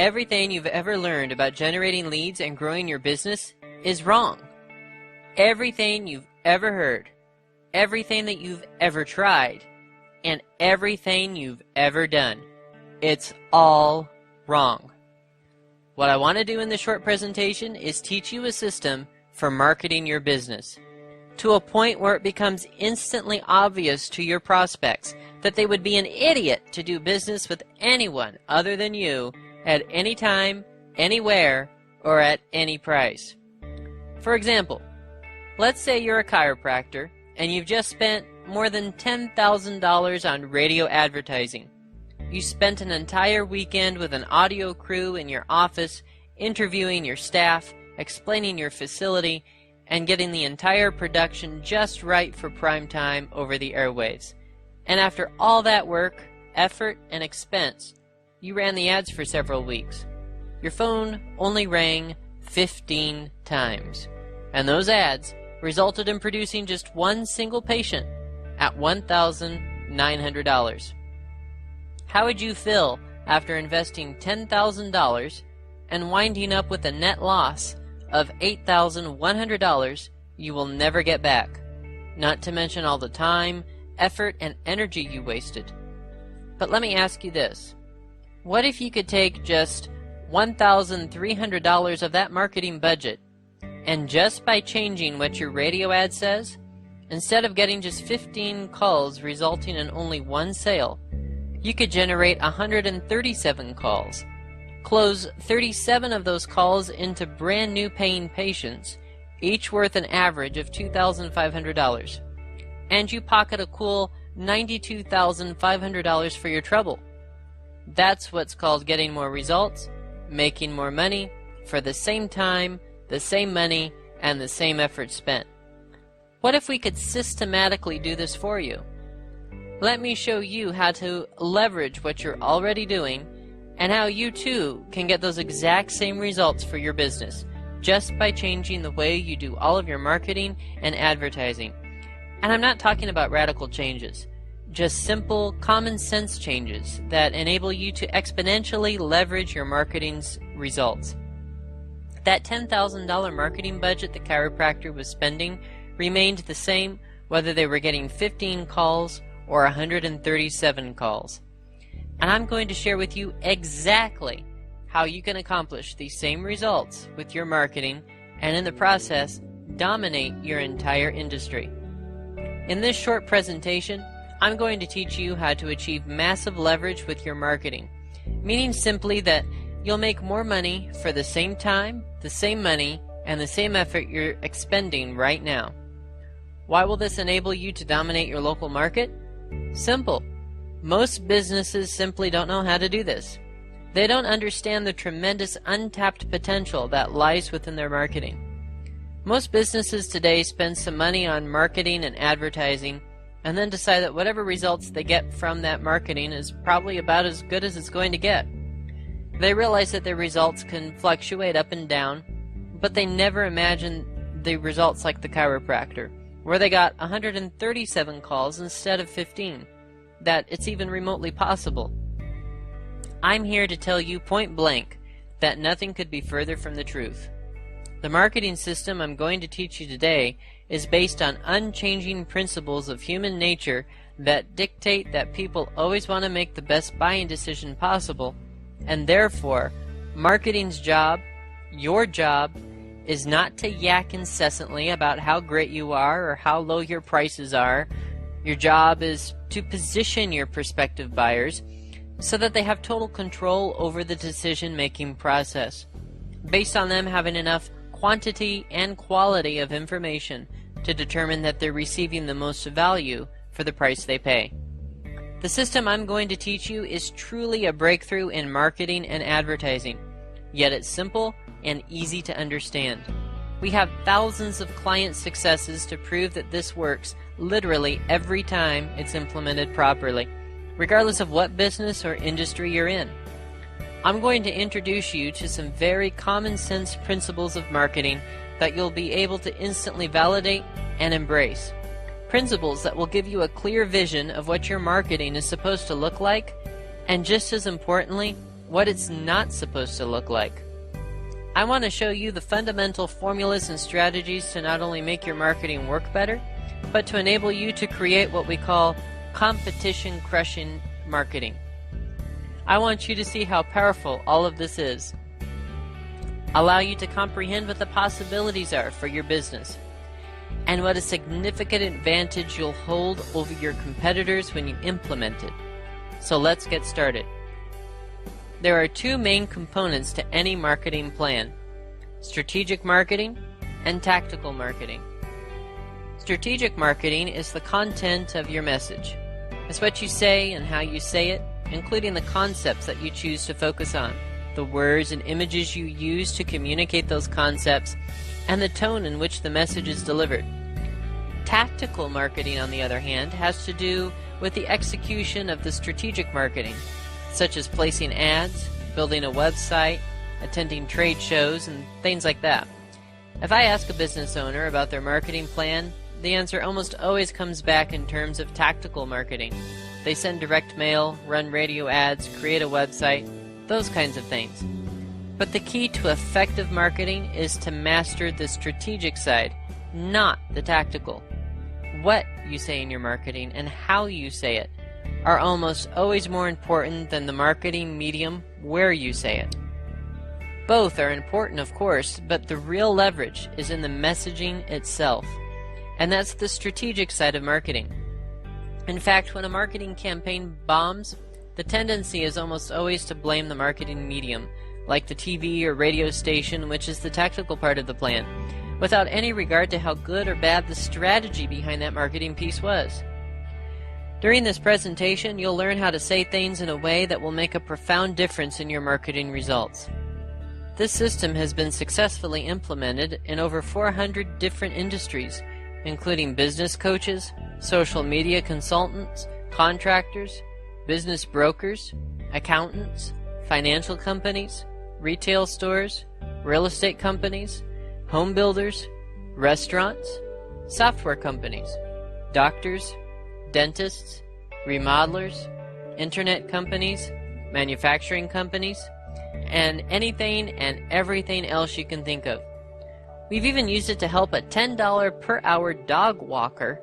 Everything you've ever learned about generating leads and growing your business is wrong. Everything you've ever heard, everything that you've ever tried, and everything you've ever done, it's all wrong. What I want to do in this short presentation is teach you a system for marketing your business to a point where it becomes instantly obvious to your prospects that they would be an idiot to do business with anyone other than you at any time, anywhere, or at any price. For example, let's say you're a chiropractor and you've just spent more than $10,000 on radio advertising. You spent an entire weekend with an audio crew in your office, interviewing your staff, explaining your facility, and getting the entire production just right for prime time over the airwaves. And after all that work, effort, and expense, you ran the ads for several weeks. Your phone only rang 15 times, and those ads resulted in producing just one single patient at $1,900. How would you feel after investing $10,000 and winding up with a net loss of $8,100 you will never get back, not to mention all the time, effort, and energy you wasted? But let me ask you this. What if you could take just $1,300 of that marketing budget, and just by changing what your radio ad says, instead of getting just 15 calls resulting in only one sale, you could generate 137 calls, close 37 of those calls into brand new paying patients, each worth an average of $2,500, and you pocket a cool $92,500 for your trouble. That's what's called getting more results, making more money, for the same time, the same money, and the same effort spent. What if we could systematically do this for you? Let me show you how to leverage what you're already doing and how you too can get those exact same results for your business just by changing the way you do all of your marketing and advertising. And I'm not talking about radical changes. Just simple, common sense changes that enable you to exponentially leverage your marketing's results. That $10,000 marketing budget the chiropractor was spending remained the same whether they were getting 15 calls or 137 calls. And I'm going to share with you exactly how you can accomplish these same results with your marketing and in the process dominate your entire industry. In this short presentation, I'm going to teach you how to achieve massive leverage with your marketing, meaning simply that you'll make more money for the same time, the same money, and the same effort you're expending right now. Why will this enable you to dominate your local market? Simple. Most businesses simply don't know how to do this. They don't understand the tremendous untapped potential that lies within their marketing. Most businesses today spend some money on marketing and advertising and then decide that whatever results they get from that marketing is probably about as good as it's going to get. They realize that their results can fluctuate up and down, but they never imagine the results like the chiropractor, where they got 137 calls instead of 15, that it's even remotely possible. I'm here to tell you point blank that nothing could be further from the truth. The marketing system I'm going to teach you today is based on unchanging principles of human nature that dictate that people always want to make the best buying decision possible, and therefore, marketing's job, your job, is not to yak incessantly about how great you are or how low your prices are. Your job is to position your prospective buyers so that they have total control over the decision-making process, based on them having enough quantity and quality of information to determine that they're receiving the most value for the price they pay. The system I'm going to teach you is truly a breakthrough in marketing and advertising, yet it's simple and easy to understand. We have thousands of client successes to prove that this works literally every time it's implemented properly, regardless of what business or industry you're in. I'm going to introduce you to some very common sense principles of marketing that you'll be able to instantly validate and embrace. Principles that will give you a clear vision of what your marketing is supposed to look like, and just as importantly, what it's not supposed to look like. I want to show you the fundamental formulas and strategies to not only make your marketing work better, but to enable you to create what we call competition-crushing marketing. I want you to see how powerful all of this is. Allow you to comprehend what the possibilities are for your business, and what a significant advantage you'll hold over your competitors when you implement it. So let's get started. There are two main components to any marketing plan: strategic marketing and tactical marketing. Strategic marketing is the content of your message. It's what you say and how you say it, including the concepts that you choose to focus on, the words and images you use to communicate those concepts, and the tone in which the message is delivered. Tactical marketing, on the other hand, has to do with the execution of the strategic marketing, such as placing ads, building a website, attending trade shows, and things like that. If I ask a business owner about their marketing plan, the answer almost always comes back in terms of tactical marketing. They send direct mail, run radio ads, create a website, those kinds of things. But the key to effective marketing is to master the strategic side, not the tactical. What you say in your marketing and how you say it are almost always more important than the marketing medium where you say it. Both are important, of course, but the real leverage is in the messaging itself. And that's the strategic side of marketing. In fact, when a marketing campaign bombs, the tendency is almost always to blame the marketing medium, like the TV or radio station, which is the tactical part of the plan, without any regard to how good or bad the strategy behind that marketing piece was. During this presentation, you'll learn how to say things in a way that will make a profound difference in your marketing results. This system has been successfully implemented in over 400 different industries, including business coaches, social media consultants, contractors, business brokers, accountants, financial companies, retail stores, real estate companies, home builders, restaurants, software companies, doctors, dentists, remodelers, internet companies, manufacturing companies, and anything and everything else you can think of. We've even used it to help a $10 per hour dog walker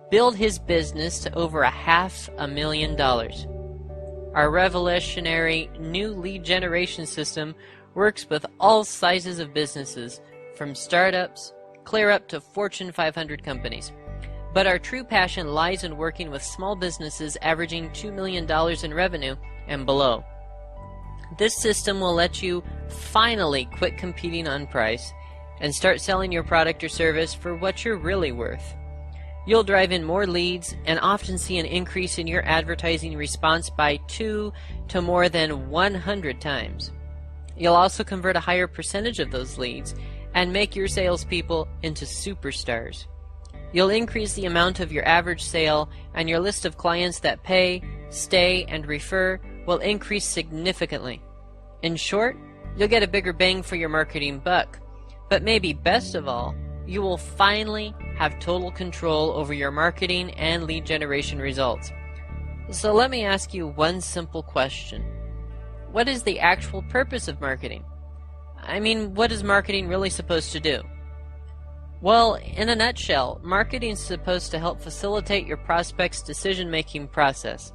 build his business to over $500,000. Our revolutionary new lead generation system works with all sizes of businesses, from startups clear up to Fortune 500 companies. But our true passion lies in working with small businesses averaging $2 million in revenue and below. This system will let you finally quit competing on price and start selling your product or service for what you're really worth. You'll drive in more leads and often see an increase in your advertising response by 2 to more than 100 times. You'll also convert a higher percentage of those leads and make your salespeople into superstars. You'll increase the amount of your average sale, and your list of clients that pay, stay, and refer will increase significantly. In short, you'll get a bigger bang for your marketing buck. But maybe best of all, you will finally have total control over your marketing and lead generation results. So let me ask you one simple question. What is the actual purpose of marketing? I mean, what is marketing really supposed to do? Well, in a nutshell, marketing is supposed to help facilitate your prospects' decision-making process.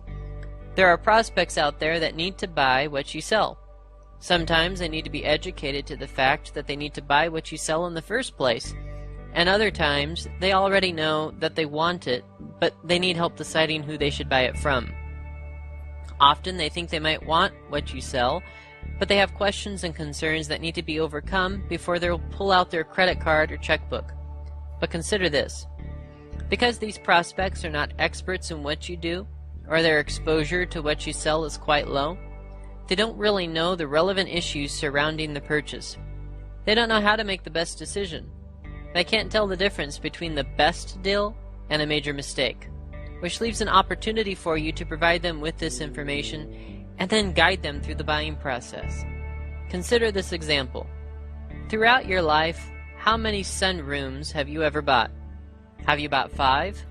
There are prospects out there that need to buy what you sell. Sometimes they need to be educated to the fact that they need to buy what you sell in the first place. And other times, they already know that they want it, but they need help deciding who they should buy it from. Often they think they might want what you sell, but they have questions and concerns that need to be overcome before they'll pull out their credit card or checkbook. But consider this. Because these prospects are not experts in what you do, or their exposure to what you sell is quite low, they don't really know the relevant issues surrounding the purchase. They don't know how to make the best decision. They can't tell the difference between the best deal and a major mistake, which leaves an opportunity for you to provide them with this information and then guide them through the buying process. Consider this example. Throughout your life, how many sunrooms have you ever bought? Have you bought 5,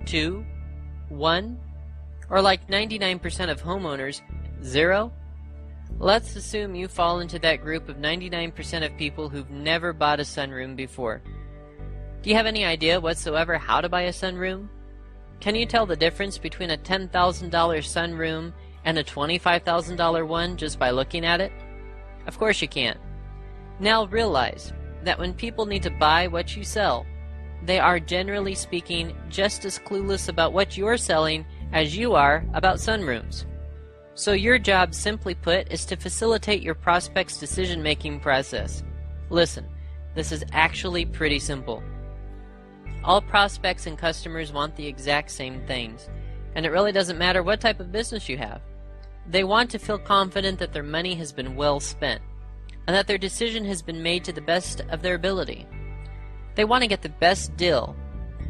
2, 1, or like 99% of homeowners, 0? Let's assume you fall into that group of 99% of people who've never bought a sunroom before. Do you have any idea whatsoever how to buy a sunroom? Can you tell the difference between a $10,000 sunroom and a $25,000 one just by looking at it? Of course you can't. Now realize that when people need to buy what you sell, they are generally speaking just as clueless about what you're selling as you are about sunrooms. So your job, simply put, is to facilitate your prospect's decision-making process. Listen, this is actually pretty simple. All prospects and customers want the exact same things, and it really doesn't matter what type of business you have. They want to feel confident that their money has been well spent, and that their decision has been made to the best of their ability. They want to get the best deal,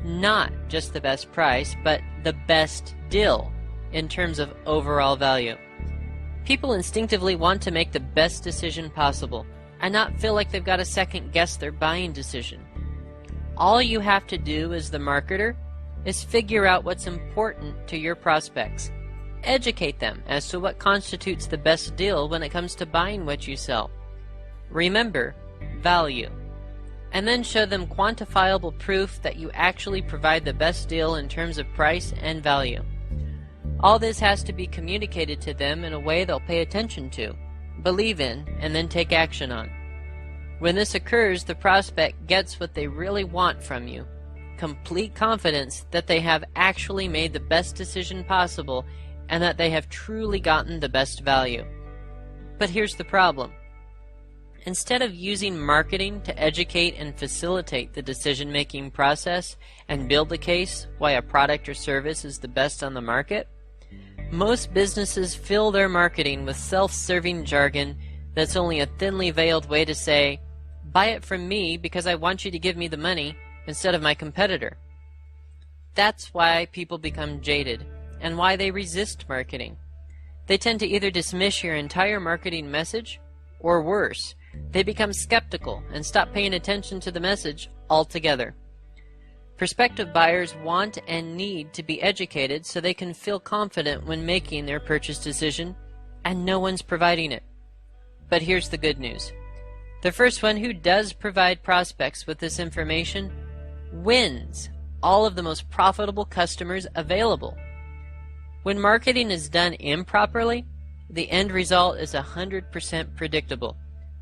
not just the best price, but the best deal in terms of overall value. People instinctively want to make the best decision possible and not feel like they've got to second guess their buying decision. All you have to do as the marketer is figure out what's important to your prospects. Educate them as to what constitutes the best deal when it comes to buying what you sell. Remember, value. And then show them quantifiable proof that you actually provide the best deal in terms of price and value. All this has to be communicated to them in a way they'll pay attention to, believe in, and then take action on. When this occurs, the prospect gets what they really want from you, complete confidence that they have actually made the best decision possible and that they have truly gotten the best value. But here's the problem. Instead of using marketing to educate and facilitate the decision-making process and build the case why a product or service is the best on the market, most businesses fill their marketing with self-serving jargon that's only a thinly veiled way to say, "Buy it from me because I want you to give me the money instead of my competitor." That's why people become jaded and why they resist marketing. They tend to either dismiss your entire marketing message, or worse, they become skeptical and stop paying attention to the message altogether. Prospective buyers want and need to be educated so they can feel confident when making their purchase decision, and no one's providing it. But here's the good news. The first one who does provide prospects with this information wins all of the most profitable customers available. When marketing is done improperly, the end result is 100% predictable.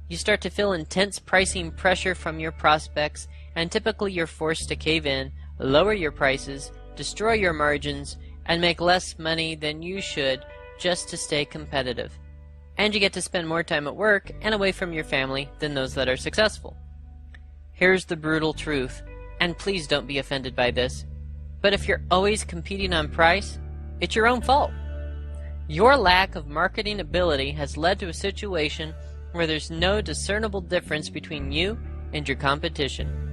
You start to feel intense pricing pressure from your prospects, and typically you're forced to cave in, lower your prices, destroy your margins, and make less money than you should just to stay competitive. And you get to spend more time at work and away from your family than those that are successful. Here's the brutal truth, and please don't be offended by this, but if you're always competing on price, it's your own fault. Your lack of marketing ability has led to a situation where there's no discernible difference between you and your competition.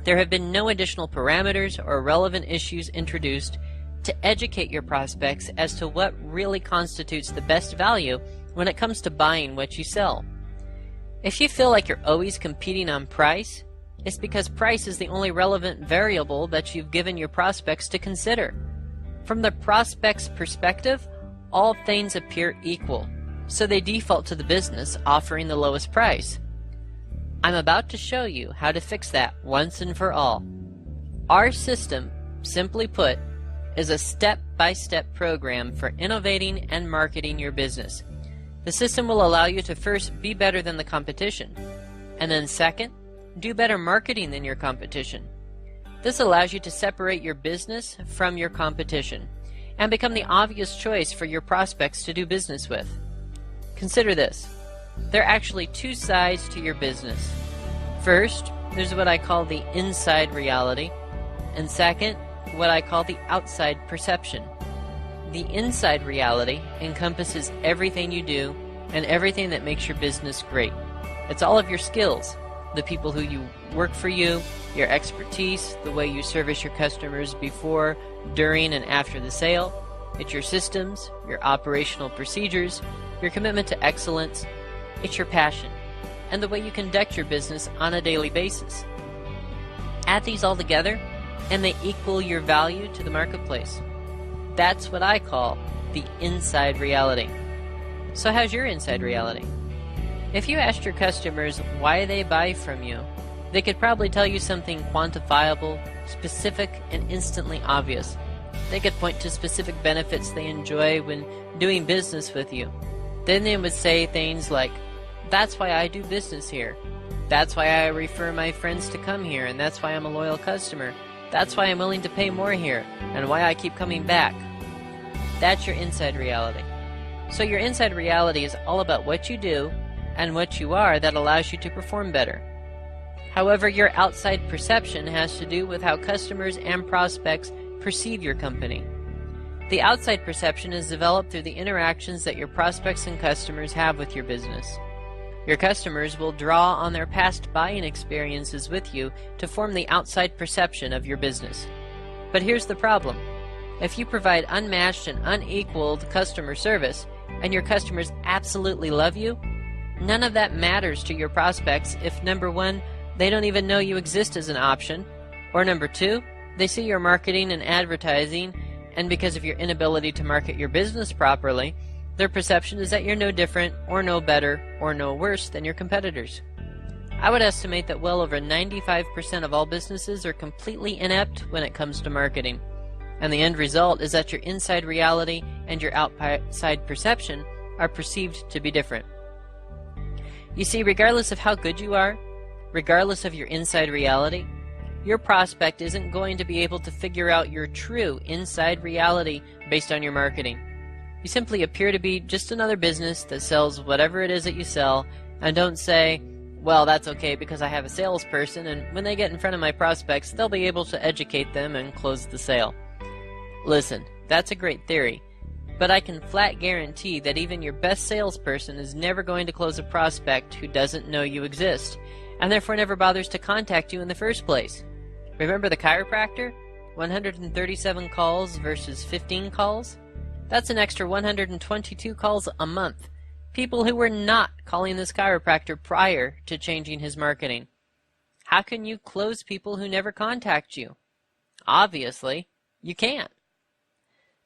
There have been no additional parameters or relevant issues introduced to educate your prospects as to what really constitutes the best value when it comes to buying what you sell. If you feel like you're always competing on price, it's because price is the only relevant variable that you've given your prospects to consider. From the prospect's perspective, all things appear equal, so they default to the business offering the lowest price. I'm about to show you how to fix that once and for all. Our system, simply put, is a step-by-step program for innovating and marketing your business. The system will allow you to first be better than the competition, and then second, do better marketing than your competition. This allows you to separate your business from your competition and become the obvious choice for your prospects to do business with. Consider this. There are actually two sides to your business. First, there's what I call the inside reality, and second, what I call the outside perception. The inside reality encompasses everything you do and everything that makes your business great. It's all of your skills, the people who you work for you, your expertise, the way you service your customers before, during, and after the sale. It's your systems, your operational procedures, your commitment to excellence. It's your passion, and the way you conduct your business on a daily basis. Add these all together, and they equal your value to the marketplace. That's what I call the inside reality. So how's your inside reality? If you asked your customers why they buy from you, they could probably tell you something quantifiable, specific, and instantly obvious. They could point to specific benefits they enjoy when doing business with you. Then they would say things like, "That's why I do business here. That's why I refer my friends to come here, and that's why I'm a loyal customer. That's why I'm willing to pay more here, and why I keep coming back." That's your inside reality. So your inside reality is all about what you do and what you are that allows you to perform better. However, your outside perception has to do with how customers and prospects perceive your company. The outside perception is developed through the interactions that your prospects and customers have with your business. Your customers will draw on their past buying experiences with you to form the outside perception of your business. But here's the problem. If you provide unmatched and unequaled customer service, and your customers absolutely love you, none of that matters to your prospects if, number one, they don't even know you exist as an option, or number two, they see your marketing and advertising, and because of your inability to market your business properly, their perception is that you're no different, or no better, or no worse than your competitors. I would estimate that well over 95% of all businesses are completely inept when it comes to marketing. And the end result is that your inside reality and your outside perception are perceived to be different. You see, regardless of how good you are, regardless of your inside reality, your prospect isn't going to be able to figure out your true inside reality based on your marketing. You simply appear to be just another business that sells whatever it is that you sell, and don't say, "Well, that's okay because I have a salesperson, and when they get in front of my prospects, they'll be able to educate them and close the sale." Listen, that's a great theory, but I can flat guarantee that even your best salesperson is never going to close a prospect who doesn't know you exist, and therefore never bothers to contact you in the first place. Remember the chiropractor? 137 calls versus 15 calls? That's an extra 122 calls a month. People who were not calling this chiropractor prior to changing his marketing. How can you close people who never contact you? Obviously, you can't.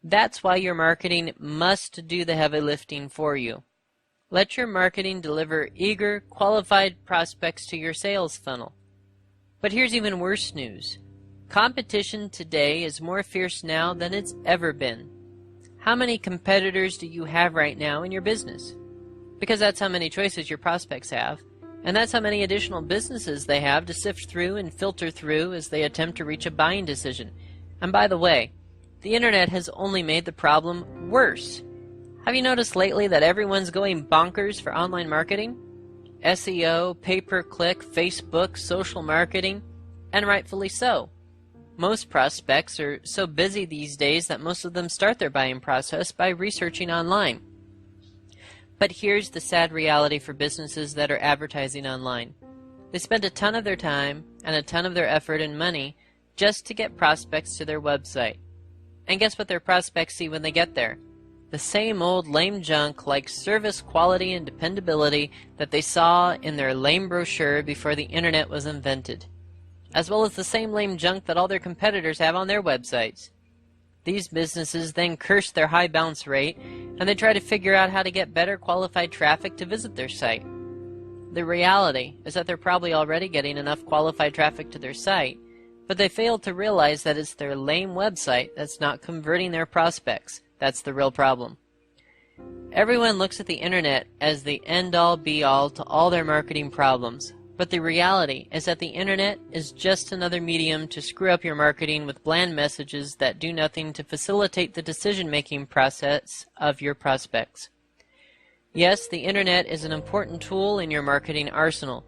That's why your marketing must do the heavy lifting for you. Let your marketing deliver eager, qualified prospects to your sales funnel. But here's even worse news. Competition today is more fierce now than it's ever been. How many competitors do you have right now in your business? Because that's how many choices your prospects have, and that's how many additional businesses they have to sift through and filter through as they attempt to reach a buying decision. And by the way, the internet has only made the problem worse. Have you noticed lately that everyone's going bonkers for online marketing? SEO, pay-per-click, Facebook, social marketing, and rightfully so. Most prospects are so busy these days that most of them start their buying process by researching online. But here's the sad reality for businesses that are advertising online. They spend a ton of their time and a ton of their effort and money just to get prospects to their website. And guess what their prospects see when they get there? The same old lame junk like service quality and dependability that they saw in their lame brochure before the internet was invented, as well as the same lame junk that all their competitors have on their websites. These businesses then curse their high bounce rate, and they try to figure out how to get better qualified traffic to visit their site. The reality is that they're probably already getting enough qualified traffic to their site, but they fail to realize that it's their lame website that's not converting their prospects. That's the real problem. Everyone looks at the internet as the end-all be-all to all their marketing problems, but the reality is that the internet is just another medium to screw up your marketing with bland messages that do nothing to facilitate the decision-making process of your prospects. Yes, the internet is an important tool in your marketing arsenal,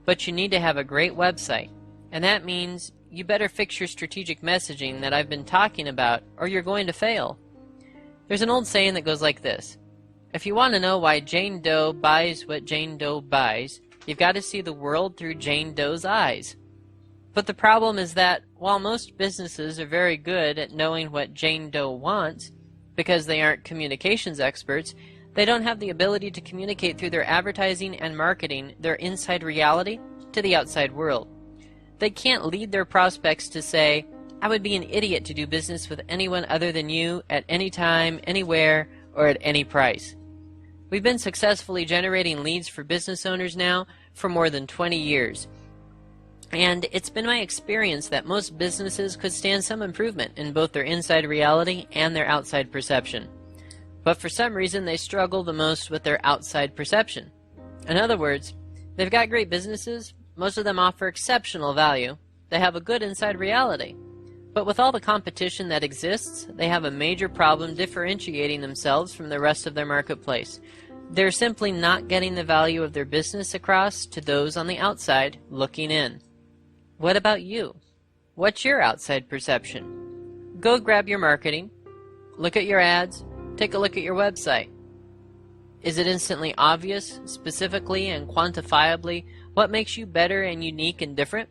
but you need to have a great website, and that means you better fix your strategic messaging that I've been talking about, or you're going to fail. There's an old saying that goes like this: if you want to know why Jane Doe buys what Jane Doe buys, you've got to see the world through Jane Doe's eyes. But the problem is that while most businesses are very good at knowing what Jane Doe wants, because they aren't communications experts, they don't have the ability to communicate through their advertising and marketing their inside reality to the outside world. They can't lead their prospects to say, "I would be an idiot to do business with anyone other than you at any time, anywhere, or at any price." We've been successfully generating leads for business owners now for more than 20 years. And it's been my experience that most businesses could stand some improvement in both their inside reality and their outside perception. But for some reason, they struggle the most with their outside perception. In other words, they've got great businesses, most of them offer exceptional value, they have a good inside reality. But with all the competition that exists, they have a major problem differentiating themselves from the rest of their marketplace. They're simply not getting the value of their business across to those on the outside looking in. What about you? What's your outside perception? Go grab your marketing, look at your ads, take a look at your website. Is it instantly obvious, specifically and quantifiably, what makes you better and unique and different?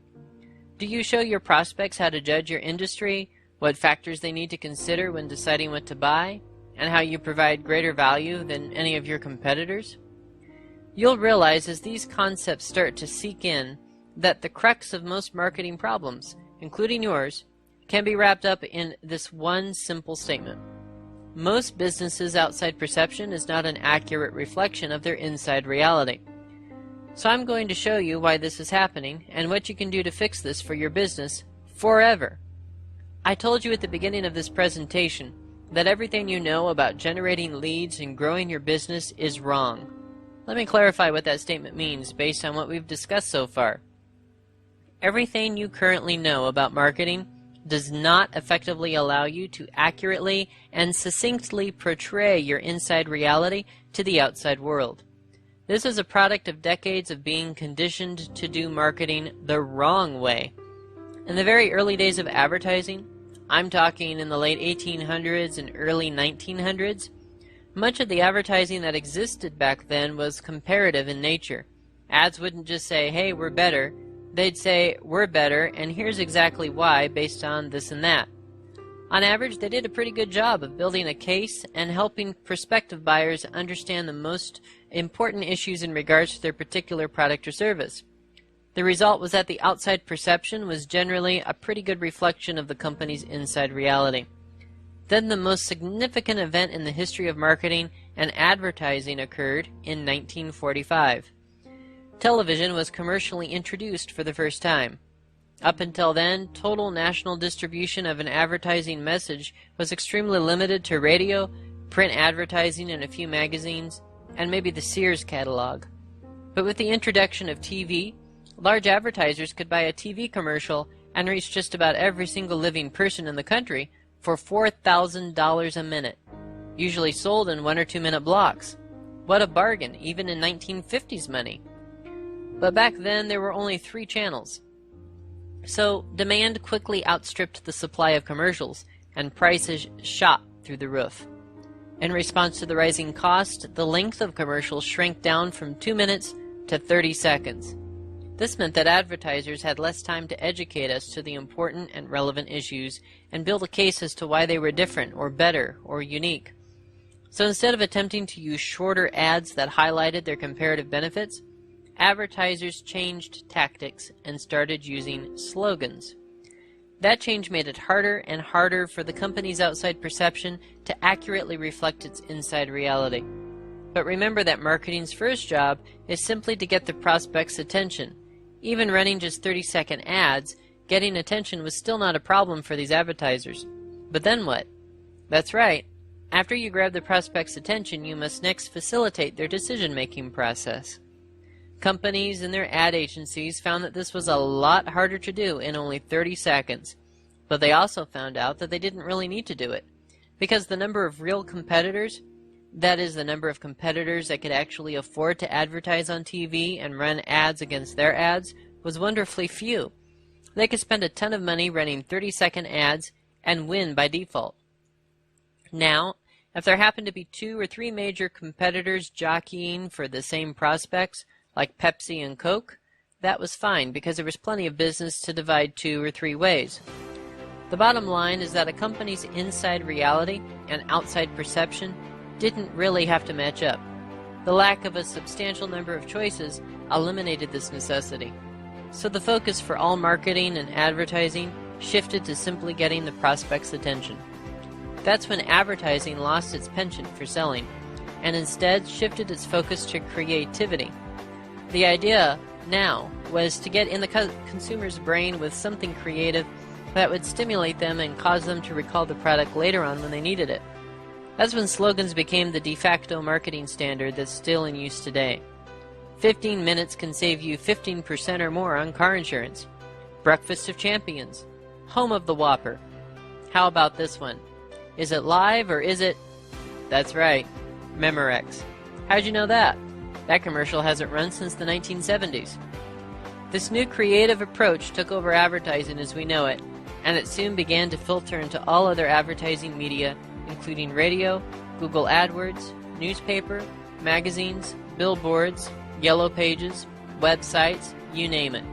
Do you show your prospects how to judge your industry, what factors they need to consider when deciding what to buy, and how you provide greater value than any of your competitors? You'll realize as these concepts start to seep in that the crux of most marketing problems, including yours, can be wrapped up in this one simple statement. Most businesses' outside perception is not an accurate reflection of their inside reality. So I'm going to show you why this is happening and what you can do to fix this for your business forever. I told you at the beginning of this presentation that everything you know about generating leads and growing your business is wrong. Let me clarify what that statement means based on what we've discussed so far. Everything you currently know about marketing does not effectively allow you to accurately and succinctly portray your inside reality to the outside world. This is a product of decades of being conditioned to do marketing the wrong way. In the very early days of advertising, I'm talking in the late 1800s and early 1900s, much of the advertising that existed back then was comparative in nature. Ads wouldn't just say, hey, we're better. They'd say, we're better, and here's exactly why based on this and that. On average, they did a pretty good job of building a case and helping prospective buyers understand the most important issues in regards to their particular product or service. The result was that the outside perception was generally a pretty good reflection of the company's inside reality. Then the most significant event in the history of marketing and advertising occurred in 1945. Television was commercially introduced for the first time. Up until then, total national distribution of an advertising message was extremely limited to radio, print advertising in a few magazines, and maybe the Sears catalog. But with the introduction of TV, large advertisers could buy a TV commercial and reach just about every single living person in the country for $4,000 a minute, usually sold in 1 or 2 minute blocks. What a bargain, even in 1950s money. But back then there were only 3 channels. So demand quickly outstripped the supply of commercials, and prices shot through the roof. In response to the rising cost, the length of commercials shrank down from 2 minutes to 30 seconds. This meant that advertisers had less time to educate us to the important and relevant issues and build a case as to why they were different or better or unique. So instead of attempting to use shorter ads that highlighted their comparative benefits, advertisers changed tactics and started using slogans. That change made it harder and harder for the company's outside perception to accurately reflect its inside reality. But remember that marketing's first job is simply to get the prospect's attention. Even running just 30-second ads, getting attention was still not a problem for these advertisers. But then what? That's right. After you grab the prospect's attention, you must next facilitate their decision-making process. Companies and their ad agencies found that this was a lot harder to do in only 30 seconds. But they also found out that they didn't really need to do it, because the number of real competitors, that is, the number of competitors that could actually afford to advertise on TV and run ads against their ads, was wonderfully few. They could spend a ton of money running 30-second ads and win by default. Now, if there happened to be 2 or 3 major competitors jockeying for the same prospects, like Pepsi and Coke, that was fine because there was plenty of business to divide 2 or 3 ways. The bottom line is that a company's inside reality and outside perception didn't really have to match up. The lack of a substantial number of choices eliminated this necessity. So the focus for all marketing and advertising shifted to simply getting the prospect's attention. That's when advertising lost its penchant for selling. and instead shifted its focus to creativity. The idea now was to get in the consumer's brain with something creative that would stimulate them and cause them to recall the product later on when they needed it. That's when slogans became the de facto marketing standard that's still in use today. 15 minutes can save you 15% or more on car insurance. Breakfast of Champions. Home of the Whopper. How about this one? Is it live or is it... That's right, Memorex. How'd you know that? That commercial hasn't run since the 1970s. This new creative approach took over advertising as we know it, and it soon began to filter into all other advertising media, including radio, Google AdWords, newspaper, magazines, billboards, yellow pages, websites, you name it.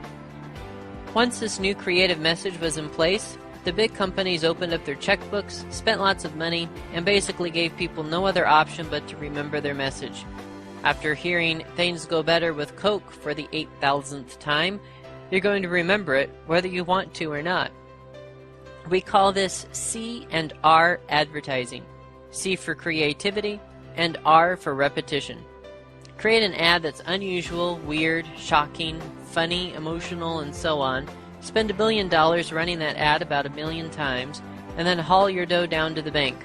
Once this new creative message was in place, the big companies opened up their checkbooks, spent lots of money, and basically gave people no other option but to remember their message. After hearing things go better with Coke for the 8,000th time, you're going to remember it whether you want to or not. We call this C&R advertising. C for creativity and R for repetition. Create an ad that's unusual, weird, shocking, funny, emotional, and so on. Spend $1 billion running that ad about 1 million times, and then haul your dough down to the bank.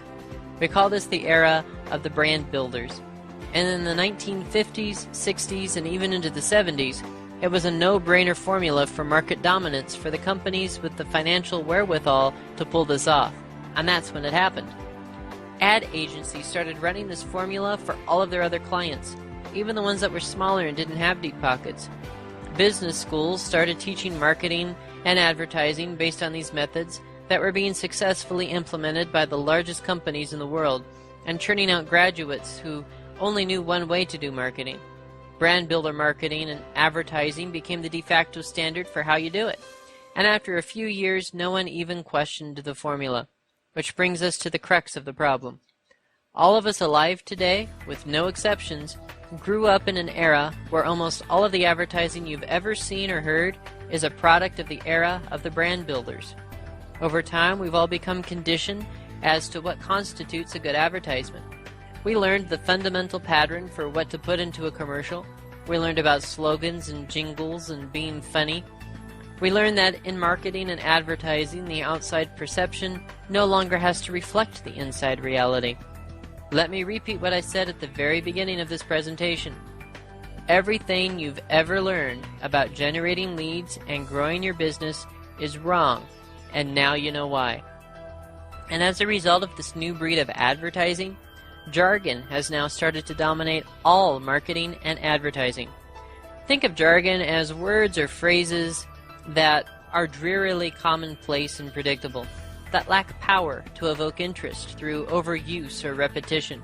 We call this the era of the brand builders. And in the 1950s, 60s, and even into the 70s, it was a no-brainer formula for market dominance for the companies with the financial wherewithal to pull this off. And that's when it happened. Ad agencies started running this formula for all of their other clients, even the ones that were smaller and didn't have deep pockets. Business schools started teaching marketing and advertising based on these methods that were being successfully implemented by the largest companies in the world and churning out graduates who only knew one way to do marketing. Brand builder marketing and advertising became the de facto standard for how you do it. And after a few years, no one even questioned the formula. Which brings us to the crux of the problem. All of us alive today, with no exceptions, grew up in an era where almost all of the advertising you've ever seen or heard is a product of the era of the brand builders. Over time, we've all become conditioned as to what constitutes a good advertisement. We learned the fundamental pattern for what to put into a commercial. We learned about slogans and jingles and being funny. We learned that in marketing and advertising, the outside perception no longer has to reflect the inside reality. Let me repeat what I said at the very beginning of this presentation. Everything you've ever learned about generating leads and growing your business is wrong, and now you know why. And as a result of this new breed of advertising, jargon has now started to dominate all marketing and advertising. Think of jargon as words or phrases that are drearily commonplace and predictable, that lack power to evoke interest through overuse or repetition,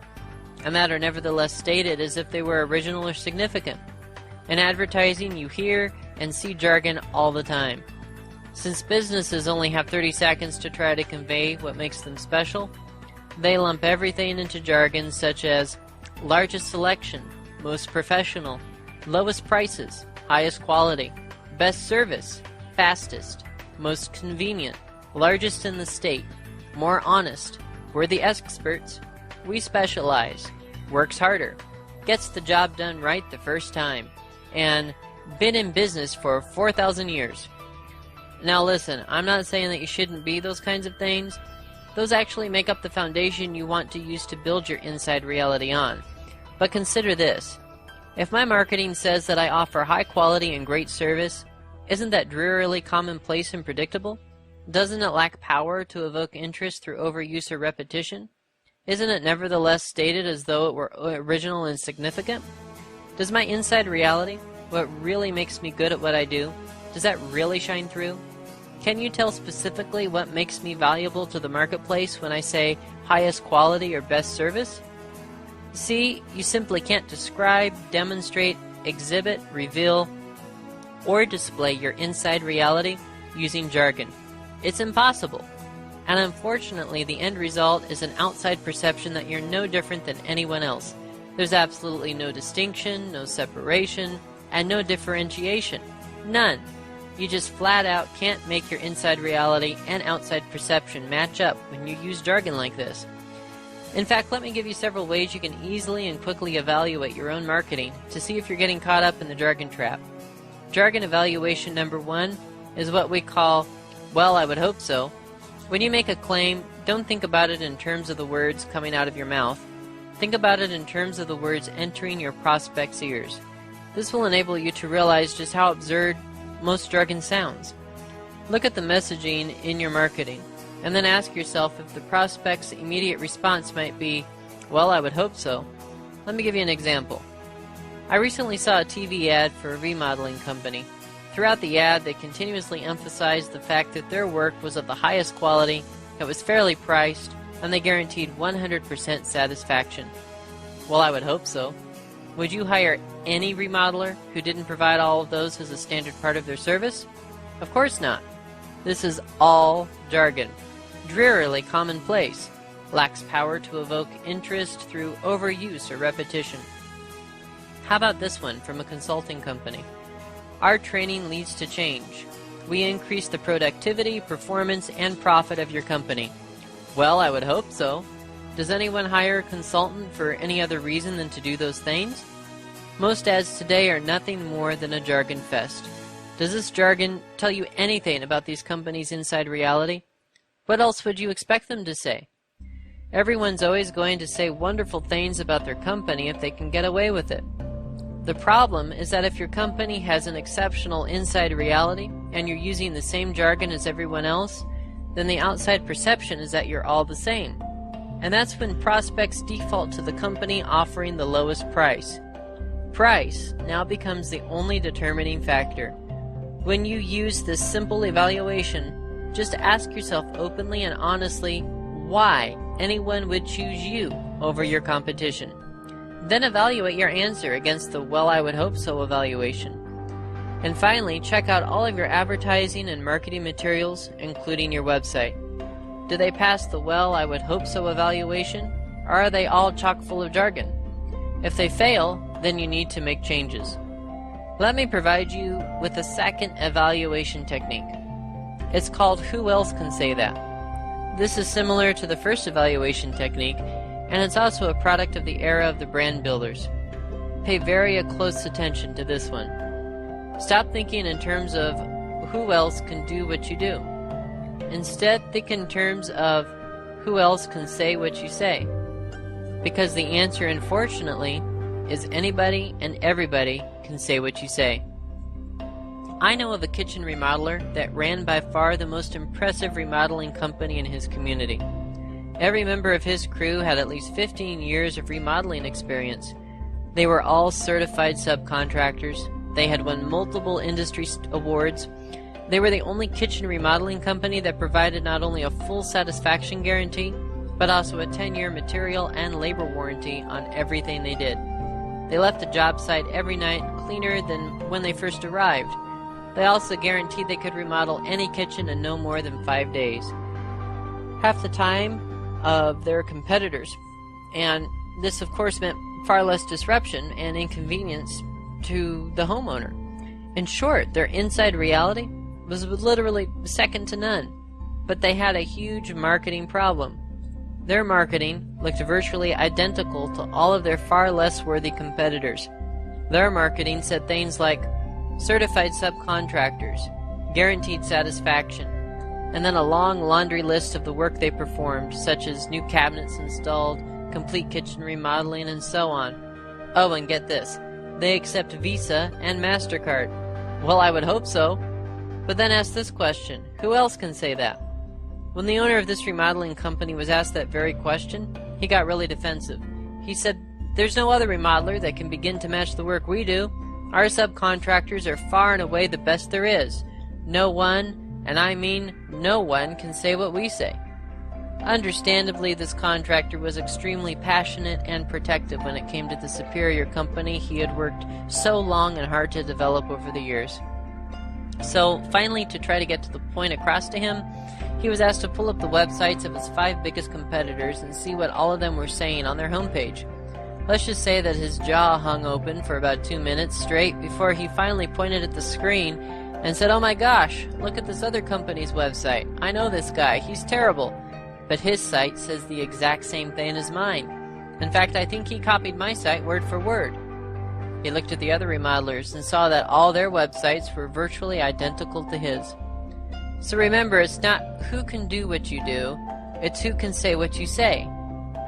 and that are nevertheless stated as if they were original or significant. In advertising, you hear and see jargon all the time. Since businesses only have 30 seconds to try to convey what makes them special, they lump everything into jargon such as largest selection, most professional, lowest prices, highest quality, best service, fastest, most convenient, largest in the state, more honest, we're the experts, we specialize, works harder, gets the job done right the first time, and been in business for 4,000 years. Now listen, I'm not saying that you shouldn't be those kinds of things. Those actually make up the foundation you want to use to build your inside reality on. But consider this. If my marketing says that I offer high quality and great service, isn't that drearily commonplace and predictable? Doesn't it lack power to evoke interest through overuse or repetition? Isn't it nevertheless stated as though it were original and significant? Does my inside reality, what really makes me good at what I do, does that really shine through? Can you tell specifically what makes me valuable to the marketplace when I say highest quality or best service? See, you simply can't describe, demonstrate, exhibit, reveal, or display your inside reality using jargon. It's impossible. And unfortunately, the end result is an outside perception that you're no different than anyone else. There's absolutely no distinction, no separation, and no differentiation. None. You just flat out can't make your inside reality and outside perception match up when you use jargon like this. In fact, let me give you several ways you can easily and quickly evaluate your own marketing to see if you're getting caught up in the jargon trap. Jargon evaluation number 1 is what we call, well, I would hope so. When you make a claim, don't think about it in terms of the words coming out of your mouth. Think about it in terms of the words entering your prospect's ears. This will enable you to realize just how absurd most jargon sounds. Look at the messaging in your marketing, and then ask yourself if the prospect's immediate response might be, well, I would hope so. Let me give you an example. I recently saw a TV ad for a remodeling company. Throughout the ad, they continuously emphasized the fact that their work was of the highest quality, it was fairly priced, and they guaranteed 100% satisfaction. Well, I would hope so. Would you hire any remodeler who didn't provide all of those as a standard part of their service? Of course not. This is all jargon, drearily commonplace, lacks power to evoke interest through overuse or repetition. How about this one from a consulting company? Our training leads to change. We increase the productivity, performance, and profit of your company. Well, I would hope so. Does anyone hire a consultant for any other reason than to do those things? Most ads today are nothing more than a jargon fest. Does this jargon tell you anything about these companies' inside reality? What else would you expect them to say? Everyone's always going to say wonderful things about their company if they can get away with it. The problem is that if your company has an exceptional inside reality and you're using the same jargon as everyone else, then the outside perception is that you're all the same. And that's when prospects default to the company offering the lowest price. Price now becomes the only determining factor. When you use this simple evaluation, just ask yourself openly and honestly why anyone would choose you over your competition. Then evaluate your answer against the well, I would hope so evaluation. And finally, check out all of your advertising and marketing materials, including your website. Do they pass the well, I would hope so evaluation, or are they all chock full of jargon? If they fail, then you need to make changes. Let me provide you with a second evaluation technique. It's called Who Else Can Say That? This is similar to the first evaluation technique, and it's also a product of the era of the brand builders. Pay very close attention to this one. Stop thinking in terms of who else can do what you do. Instead, think in terms of who else can say what you say. Because the answer, unfortunately, is anybody and everybody can say what you say. I know of a kitchen remodeler that ran by far the most impressive remodeling company in his community. Every member of his crew had at least 15 years of remodeling experience. They were all certified subcontractors. They had won multiple industry awards. They were the only kitchen remodeling company that provided not only a full satisfaction guarantee, but also a 10-year material and labor warranty on everything they did. They left the job site every night cleaner than when they first arrived. They also guaranteed they could remodel any kitchen in no more than 5 days. Half the time of their competitors, and this of course meant far less disruption and inconvenience to the homeowner. In short, their inside reality was literally second to none, but they had a huge marketing problem. Their marketing looked virtually identical to all of their far less worthy competitors. Their marketing said things like certified subcontractors, guaranteed satisfaction, and then a long laundry list of the work they performed, such as new cabinets installed, complete kitchen remodeling, and so on. Oh, and get this, they accept Visa and MasterCard. Well, I would hope so. But then ask this question, who else can say that? When the owner of this remodeling company was asked that very question, he got really defensive. He said, "There's no other remodeler that can begin to match the work we do. Our subcontractors are far and away the best there is. No one, and I mean no one, can say what we say." Understandably, this contractor was extremely passionate and protective when it came to the superior company he had worked so long and hard to develop over the years. So, finally, to try to get to the point across to him, he was asked to pull up the websites of his 5 biggest competitors and see what all of them were saying on their homepage. Let's just say that his jaw hung open for about 2 minutes straight before he finally pointed at the screen and said, "Oh my gosh, look at this other company's website. I know this guy. He's terrible." but his site says the exact same thing as mine. In fact, I think he copied my site word for word. He looked at the other remodelers and saw that all their websites were virtually identical to his. So remember, it's not who can do what you do, it's who can say what you say.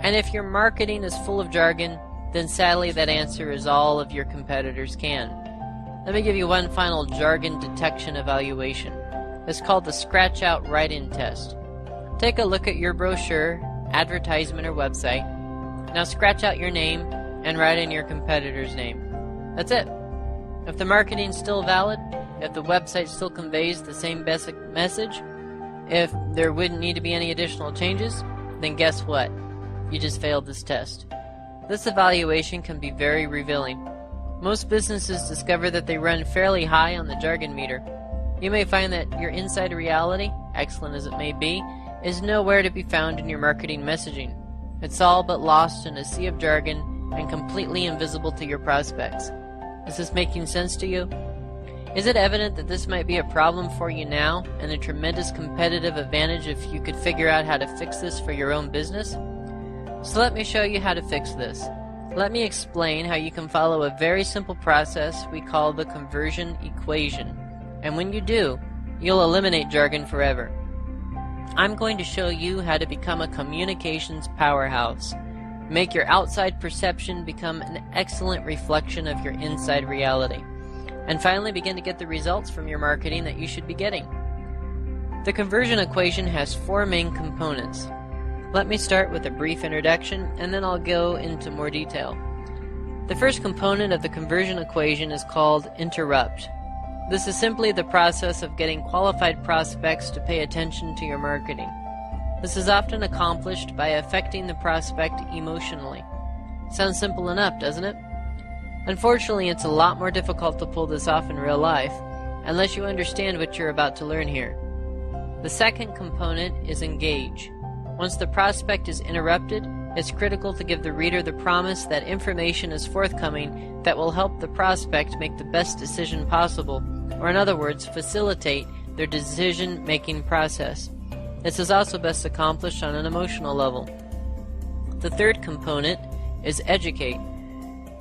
And if your marketing is full of jargon, then sadly that answer is all of your competitors can. Let me give you one final jargon detection evaluation. It's called the Scratch Out Write-In Test. Take a look at your brochure, advertisement, or website. Now scratch out your name and write in your competitor's name. That's it. If the marketing's still valid, if the website still conveys the same basic message, if there wouldn't need to be any additional changes, then guess what? You just failed this test. This evaluation can be very revealing. Most businesses discover that they run fairly high on the jargon meter. You may find that your inside reality, excellent as it may be, is nowhere to be found in your marketing messaging. It's all but lost in a sea of jargon and completely invisible to your prospects. Is this making sense to you? Is it evident that this might be a problem for you now and a tremendous competitive advantage if you could figure out how to fix this for your own business? So let me show you how to fix this. Let me explain how you can follow a very simple process we call the conversion equation. And when you do, you'll eliminate jargon forever. I'm going to show you how to become a communications powerhouse. Make your outside perception become an excellent reflection of your inside reality. And finally begin to get the results from your marketing that you should be getting. The conversion equation has 4 main components. Let me start with a brief introduction, and then I'll go into more detail. The first component of the conversion equation is called interrupt. This is simply the process of getting qualified prospects to pay attention to your marketing. This is often accomplished by affecting the prospect emotionally. Sounds simple enough, doesn't it? Unfortunately, it's a lot more difficult to pull this off in real life, unless you understand what you're about to learn here. The second component is engage. Once the prospect is interrupted, it's critical to give the reader the promise that information is forthcoming that will help the prospect make the best decision possible, or in other words, facilitate their decision-making process. This is also best accomplished on an emotional level. The third component is educate.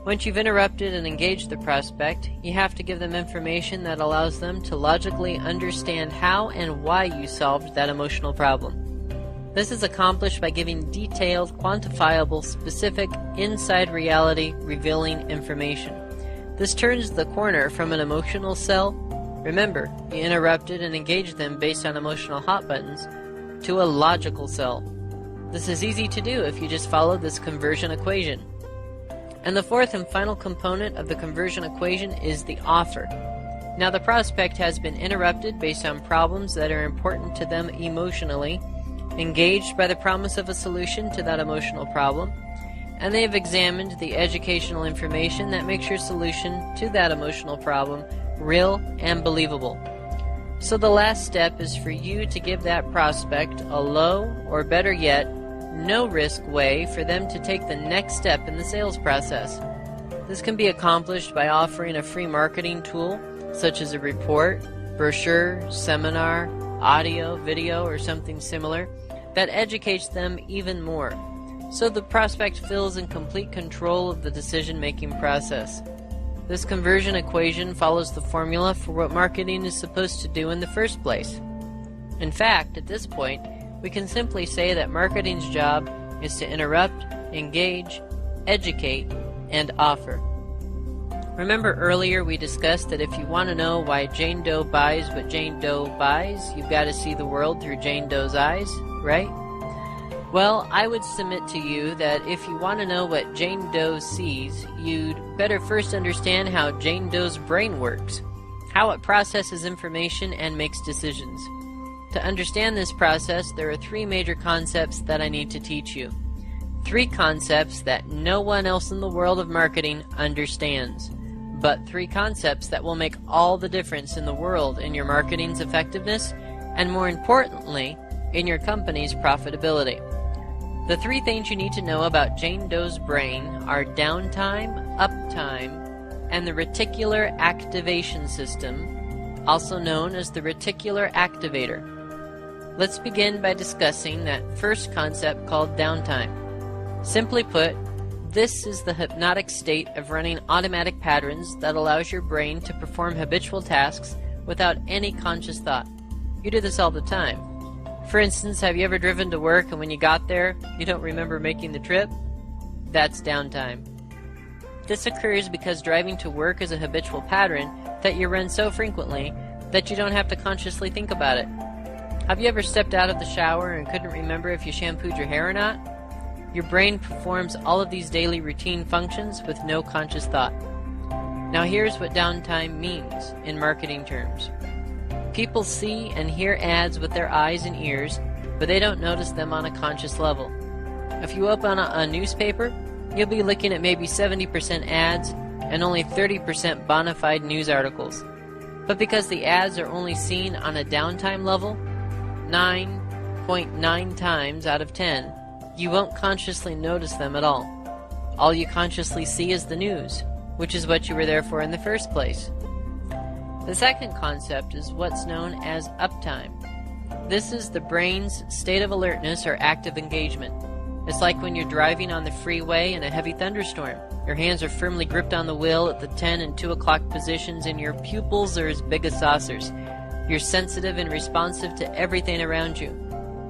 Once you've interrupted and engaged the prospect, you have to give them information that allows them to logically understand how and why you solved that emotional problem. This is accomplished by giving detailed, quantifiable, specific, inside reality revealing information. This turns the corner from an emotional sell. Remember, you interrupted and engaged them based on emotional hot buttons, to a logical sell. This is easy to do if you just follow this conversion equation. And the fourth and final component of the conversion equation is the offer. Now the prospect has been interrupted based on problems that are important to them emotionally, engaged by the promise of a solution to that emotional problem, and they have examined the educational information that makes your solution to that emotional problem real and believable. So the last step is for you to give that prospect a low, or better yet, no-risk way for them to take the next step in the sales process. This can be accomplished by offering a free marketing tool, such as a report, brochure, seminar, audio, video, or something similar, that educates them even more, so the prospect feels in complete control of the decision-making process. This conversion equation follows the formula for what marketing is supposed to do in the first place. In fact, at this point, we can simply say that marketing's job is to interrupt, engage, educate, and offer. Remember earlier we discussed that if you want to know why Jane Doe buys what Jane Doe buys, you've got to see the world through Jane Doe's eyes, right? Well, I would submit to you that if you want to know what Jane Doe sees, you'd better first understand how Jane Doe's brain works, how it processes information and makes decisions. To understand this process, there are 3 major concepts that I need to teach you. 3 concepts that no one else in the world of marketing understands, but 3 concepts that will make all the difference in the world in your marketing's effectiveness, and more importantly, in your company's profitability. The 3 things you need to know about Jane Doe's brain are downtime, uptime, and the reticular activation system, also known as the reticular activator. Let's begin by discussing that first concept called downtime. Simply put, this is the hypnotic state of running automatic patterns that allows your brain to perform habitual tasks without any conscious thought. You do this all the time. For instance, have you ever driven to work and when you got there, you don't remember making the trip? That's downtime. This occurs because driving to work is a habitual pattern that you run so frequently that you don't have to consciously think about it. Have you ever stepped out of the shower and couldn't remember if you shampooed your hair or not? Your brain performs all of these daily routine functions with no conscious thought. Now here's what downtime means in marketing terms. People see and hear ads with their eyes and ears, but they don't notice them on a conscious level. If you open a newspaper, you'll be looking at maybe 70% ads and only 30% bona fide news articles. But because the ads are only seen on a downtime level, 9.9 times out of 10, you won't consciously notice them at all. All you consciously see is the news, which is what you were there for in the first place. The second concept is what's known as uptime. This is the brain's state of alertness or active engagement. It's like when you're driving on the freeway in a heavy thunderstorm. Your hands are firmly gripped on the wheel at the 10 and 2 o'clock positions and your pupils are as big as saucers. You're sensitive and responsive to everything around you.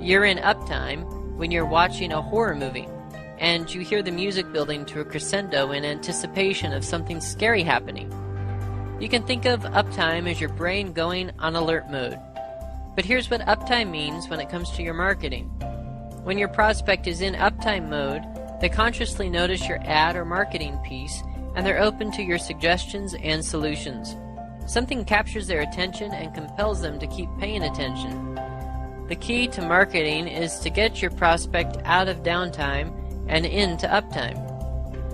You're in uptime when you're watching a horror movie and you hear the music building to a crescendo in anticipation of something scary happening. You can think of uptime as your brain going on alert mode. But here's what uptime means when it comes to your marketing. When your prospect is in uptime mode, they consciously notice your ad or marketing piece and they're open to your suggestions and solutions. Something captures their attention and compels them to keep paying attention. The key to marketing is to get your prospect out of downtime and into uptime.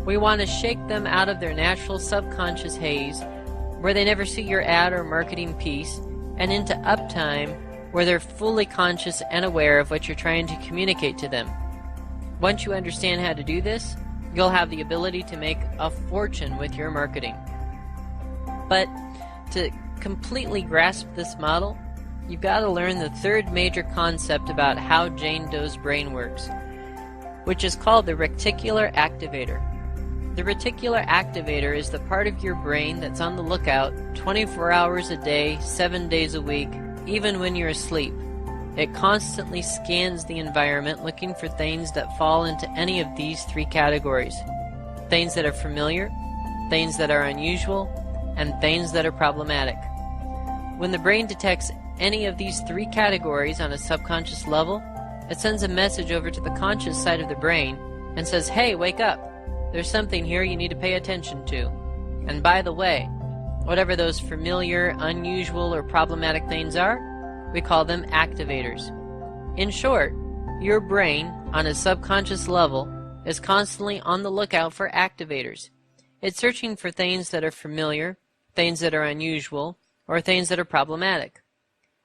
We want to shake them out of their natural subconscious haze where they never see your ad or marketing piece and into uptime where they're fully conscious and aware of what you're trying to communicate to them. Once you understand how to do this, you'll have the ability to make a fortune with your marketing. But to completely grasp this model, you've got to learn the third major concept about how Jane Doe's brain works, which is called the reticular activator. The reticular activator is the part of your brain that's on the lookout 24 hours a day, 7 days a week, even when you're asleep. It constantly scans the environment looking for things that fall into any of these three categories. Things that are familiar, things that are unusual, and things that are problematic. When the brain detects any of these three categories on a subconscious level, it sends a message over to the conscious side of the brain and says, "Hey, wake up! There's something here you need to pay attention to. And by the way, whatever those familiar, unusual, or problematic things are, we call them activators." In short, your brain, on a subconscious level, is constantly on the lookout for activators. It's searching for things that are familiar, things that are unusual, or things that are problematic.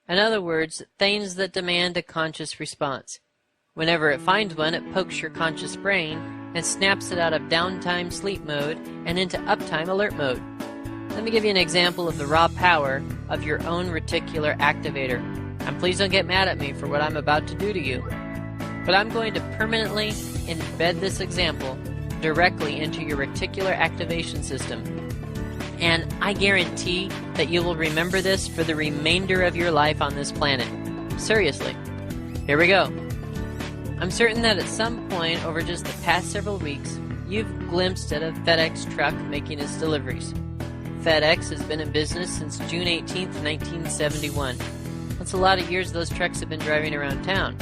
In other words, things that demand a conscious response. Whenever it finds one, it pokes your conscious brain and snaps it out of downtime sleep mode and into uptime alert mode. Let me give you an example of the raw power of your own reticular activator. And please don't get mad at me for what I'm about to do to you. But I'm going to permanently embed this example directly into your reticular activation system. And I guarantee that you will remember this for the remainder of your life on this planet. Seriously. Here we go. I'm certain that at some point over just the past several weeks, you've glimpsed at a FedEx truck making its deliveries. FedEx has been in business since June 18, 1971. That's a lot of years those trucks have been driving around town.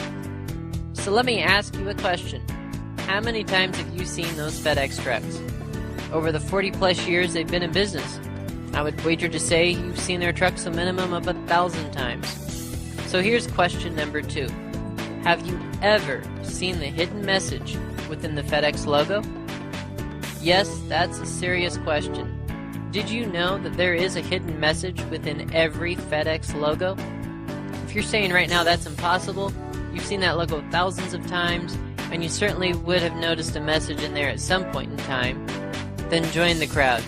So let me ask you a question. How many times have you seen those FedEx trucks? Over the 40-plus years they've been in business, I would wager to say you've seen their trucks a minimum of 1,000 times. So here's question number 2. Have you ever seen the hidden message within the FedEx logo? Yes, that's a serious question. Did you know that there is a hidden message within every FedEx logo? If you're saying right now that's impossible, you've seen that logo thousands of times, and you certainly would have noticed a message in there at some point in time, then join the crowd.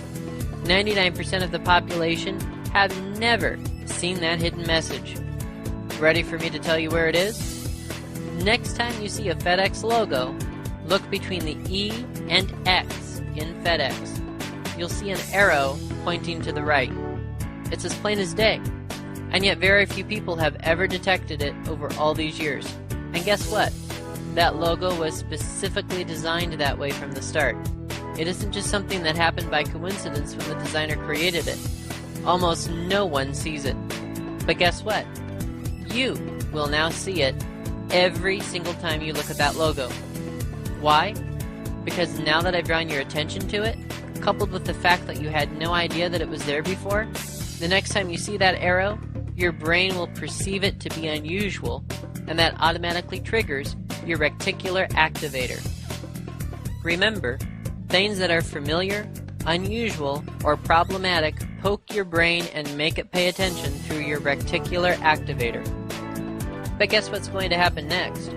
99% of the population have never seen that hidden message. Ready for me to tell you where it is? Next time you see a FedEx logo, look between the E and X in FedEx. You'll see an arrow pointing to the right. It's as plain as day, and yet very few people have ever detected it over all these years. And guess what? That logo was specifically designed that way from the start. It isn't just something that happened by coincidence when the designer created it. Almost no one sees it. But guess what? You will now see it every single time you look at that logo. Why? Because now that I've drawn your attention to it, coupled with the fact that you had no idea that it was there before, the next time you see that arrow, your brain will perceive it to be unusual, and that automatically triggers your reticular activator. Remember, things that are familiar, unusual, or problematic poke your brain and make it pay attention through your reticular activator. But guess what's going to happen next?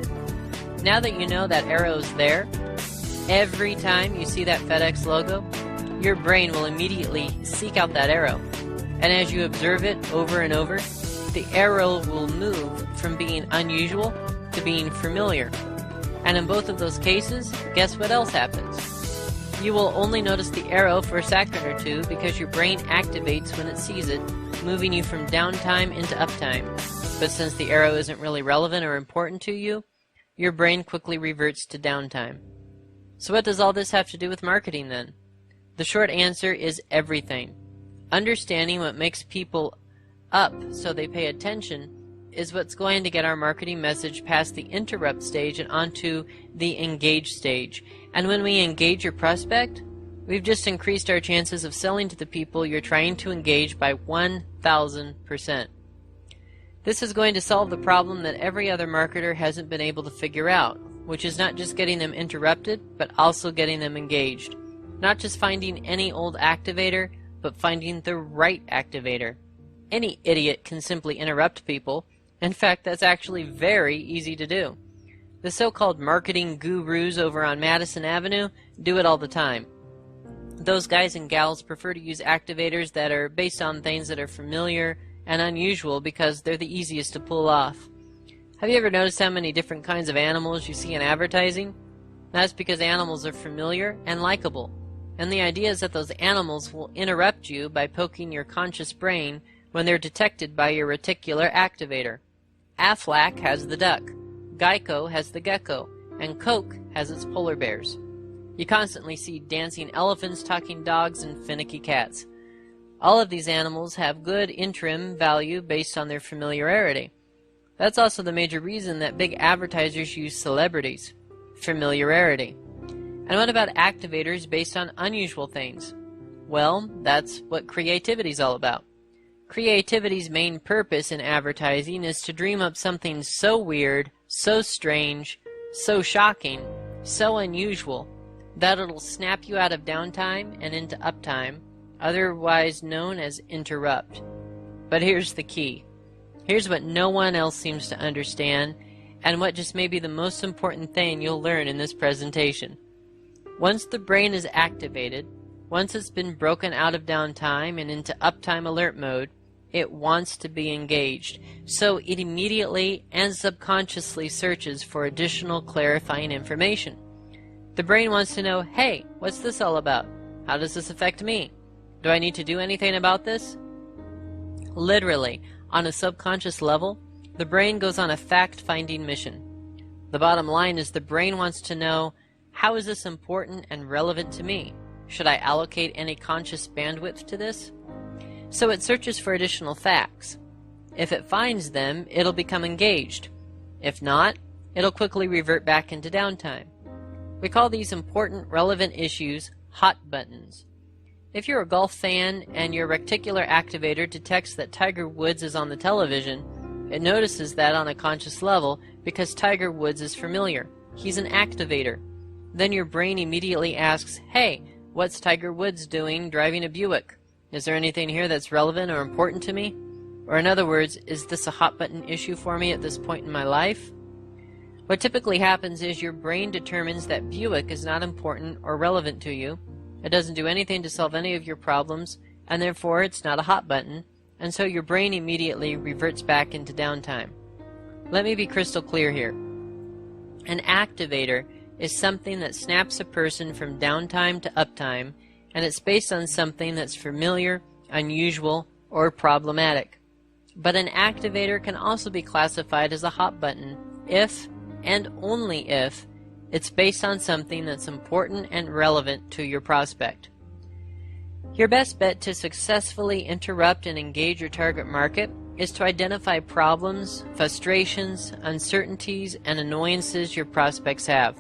Now that you know that arrow's there, every time you see that FedEx logo, your brain will immediately seek out that arrow. And as you observe it over and over, the arrow will move from being unusual to being familiar. And in both of those cases, guess what else happens? You will only notice the arrow for a second or two because your brain activates when it sees it, moving you from downtime into uptime. But since the arrow isn't really relevant or important to you, your brain quickly reverts to downtime. So what does all this have to do with marketing then? The short answer is everything. Understanding what makes people up so they pay attention is what's going to get our marketing message past the interrupt stage and onto the engage stage. And when we engage your prospect, we've just increased our chances of selling to the people you're trying to engage by 1,000%. This is going to solve the problem that every other marketer hasn't been able to figure out, which is not just getting them interrupted, but also getting them engaged. Not just finding any old activator, but finding the right activator. Any idiot can simply interrupt people. In fact, that's actually very easy to do. The so-called marketing gurus over on Madison Avenue do it all the time. Those guys and gals prefer to use activators that are based on things that are familiar and unusual because they're the easiest to pull off. Have you ever noticed how many different kinds of animals you see in advertising? That's because animals are familiar and likable. And the idea is that those animals will interrupt you by poking your conscious brain when they're detected by your reticular activator. Aflac has the duck, Geico has the gecko, and Coke has its polar bears. You constantly see dancing elephants, talking dogs, and finicky cats. All of these animals have good interim value based on their familiarity. That's also the major reason that big advertisers use celebrities. Familiarity. And what about activators based on unusual things? Well, that's what creativity's all about. Creativity's main purpose in advertising is to dream up something so weird, so strange, so shocking, so unusual, that it'll snap you out of downtime and into uptime, otherwise known as interrupt. But here's the key. Here's what no one else seems to understand, and what just may be the most important thing you'll learn in this presentation. Once the brain is activated, once it's been broken out of downtime and into uptime alert mode, it wants to be engaged, so it immediately and subconsciously searches for additional clarifying information. The brain wants to know, hey, what's this all about? How does this affect me? Do I need to do anything about this? Literally, on a subconscious level, the brain goes on a fact-finding mission. The bottom line is the brain wants to know, how is this important and relevant to me? Should I allocate any conscious bandwidth to this? So it searches for additional facts. If it finds them, it'll become engaged. If not, it'll quickly revert back into downtime. We call these important, relevant issues hot buttons. If you're a golf fan and your reticular activator detects that Tiger Woods is on the television, it notices that on a conscious level because Tiger Woods is familiar. He's an activator. Then your brain immediately asks, hey, what's Tiger Woods doing driving a Buick? Is there anything here that's relevant or important to me? Or in other words, is this a hot button issue for me at this point in my life? What typically happens is your brain determines that Buick is not important or relevant to you. It doesn't do anything to solve any of your problems, and therefore it's not a hot button, and so your brain immediately reverts back into downtime. Let me be crystal clear here. An activator is something that snaps a person from downtime to uptime, and it's based on something that's familiar, unusual, or problematic. But an activator can also be classified as a hot button if, and only if, it's based on something that's important and relevant to your prospect. Your best bet to successfully interrupt and engage your target market is to identify problems, frustrations, uncertainties, and annoyances your prospects have,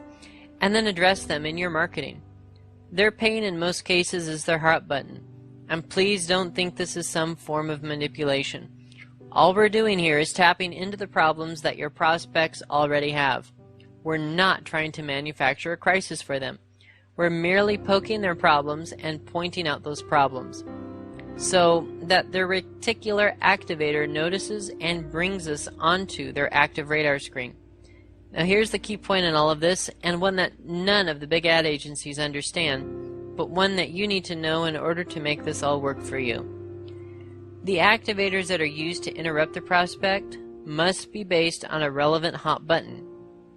and then address them in your marketing. Their pain in most cases is their hot button, and please don't think this is some form of manipulation. All we're doing here is tapping into the problems that your prospects already have. We're not trying to manufacture a crisis for them. We're merely poking their problems and pointing out those problems, so that their reticular activator notices and brings us onto their active radar screen. Now here's the key point in all of this, and one that none of the big ad agencies understand, but one that you need to know in order to make this all work for you. The activators that are used to interrupt the prospect must be based on a relevant hot button.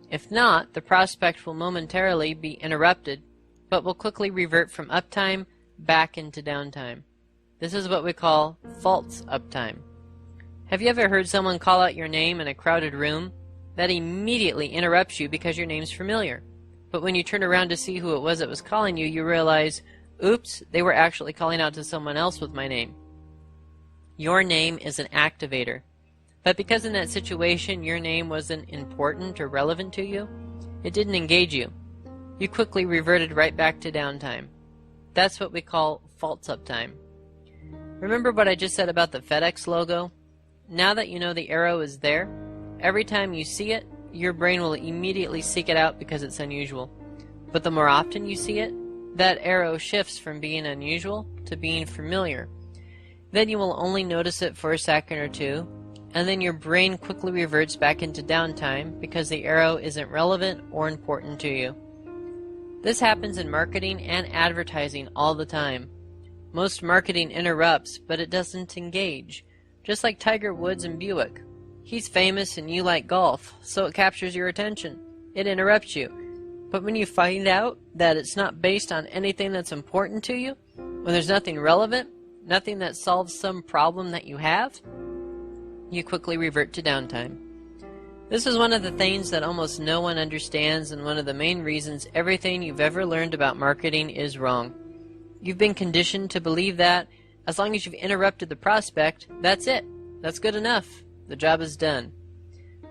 If not, the prospect will momentarily be interrupted, but will quickly revert from uptime back into downtime. This is what we call false uptime. Have you ever heard someone call out your name in a crowded room? That immediately interrupts you because your name's familiar. But when you turn around to see who it was that was calling you, you realize, oops, they were actually calling out to someone else with my name. Your name is an activator. But because in that situation your name wasn't important or relevant to you, it didn't engage you. You quickly reverted right back to downtime. That's what we call false uptime. Remember what I just said about the FedEx logo? Now that you know the arrow is there, every time you see it, your brain will immediately seek it out because it's unusual. But the more often you see it, that arrow shifts from being unusual to being familiar. Then you will only notice it for a second or two, and then your brain quickly reverts back into downtime because the arrow isn't relevant or important to you. This happens in marketing and advertising all the time. Most marketing interrupts, but it doesn't engage. Just like Tiger Woods and Buick. He's famous and you like golf, so it captures your attention. It interrupts you. But when you find out that it's not based on anything that's important to you, when there's nothing relevant, nothing that solves some problem that you have, you quickly revert to downtime. This is one of the things that almost no one understands, and one of the main reasons everything you've ever learned about marketing is wrong. You've been conditioned to believe that as long as you've interrupted the prospect, that's it. That's good enough. The job is done.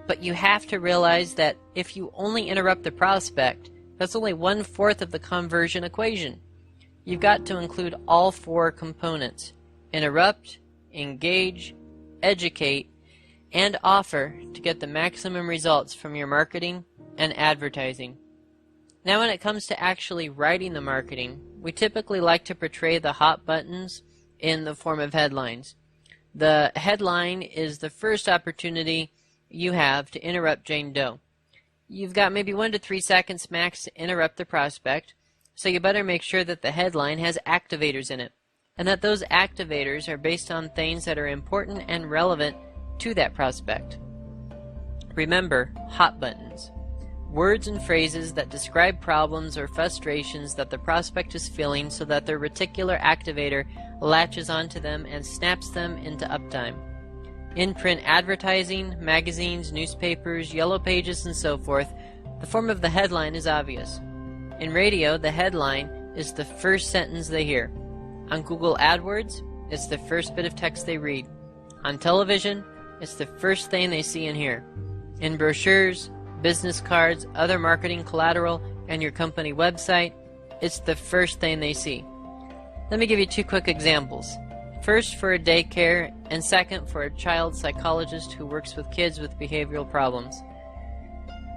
But you have to realize that if you only interrupt the prospect, that's only 1/4 of the conversion equation. You've got to include all 4 components: interrupt, engage, educate, and offer to get the maximum results from your marketing and advertising. Now when it comes to actually writing the marketing, we typically like to portray the hot buttons in the form of headlines. The headline is the first opportunity you have to interrupt Jane Doe. You've got maybe 1 to 3 seconds max to interrupt the prospect, so you better make sure that the headline has activators in it, and that those activators are based on things that are important and relevant to that prospect. Remember, hot buttons. Words and phrases that describe problems or frustrations that the prospect is feeling so that their reticular activator latches onto them and snaps them into uptime. In print advertising, magazines, newspapers, yellow pages, and so forth, the form of the headline is obvious. In radio, the headline is the first sentence they hear. On Google AdWords, it's the first bit of text they read. On television, it's the first thing they see and hear. In brochures, business cards, other marketing collateral, and your company website, it's the first thing they see. Let me give you 2 quick examples. First for a daycare, and second for a child psychologist who works with kids with behavioral problems.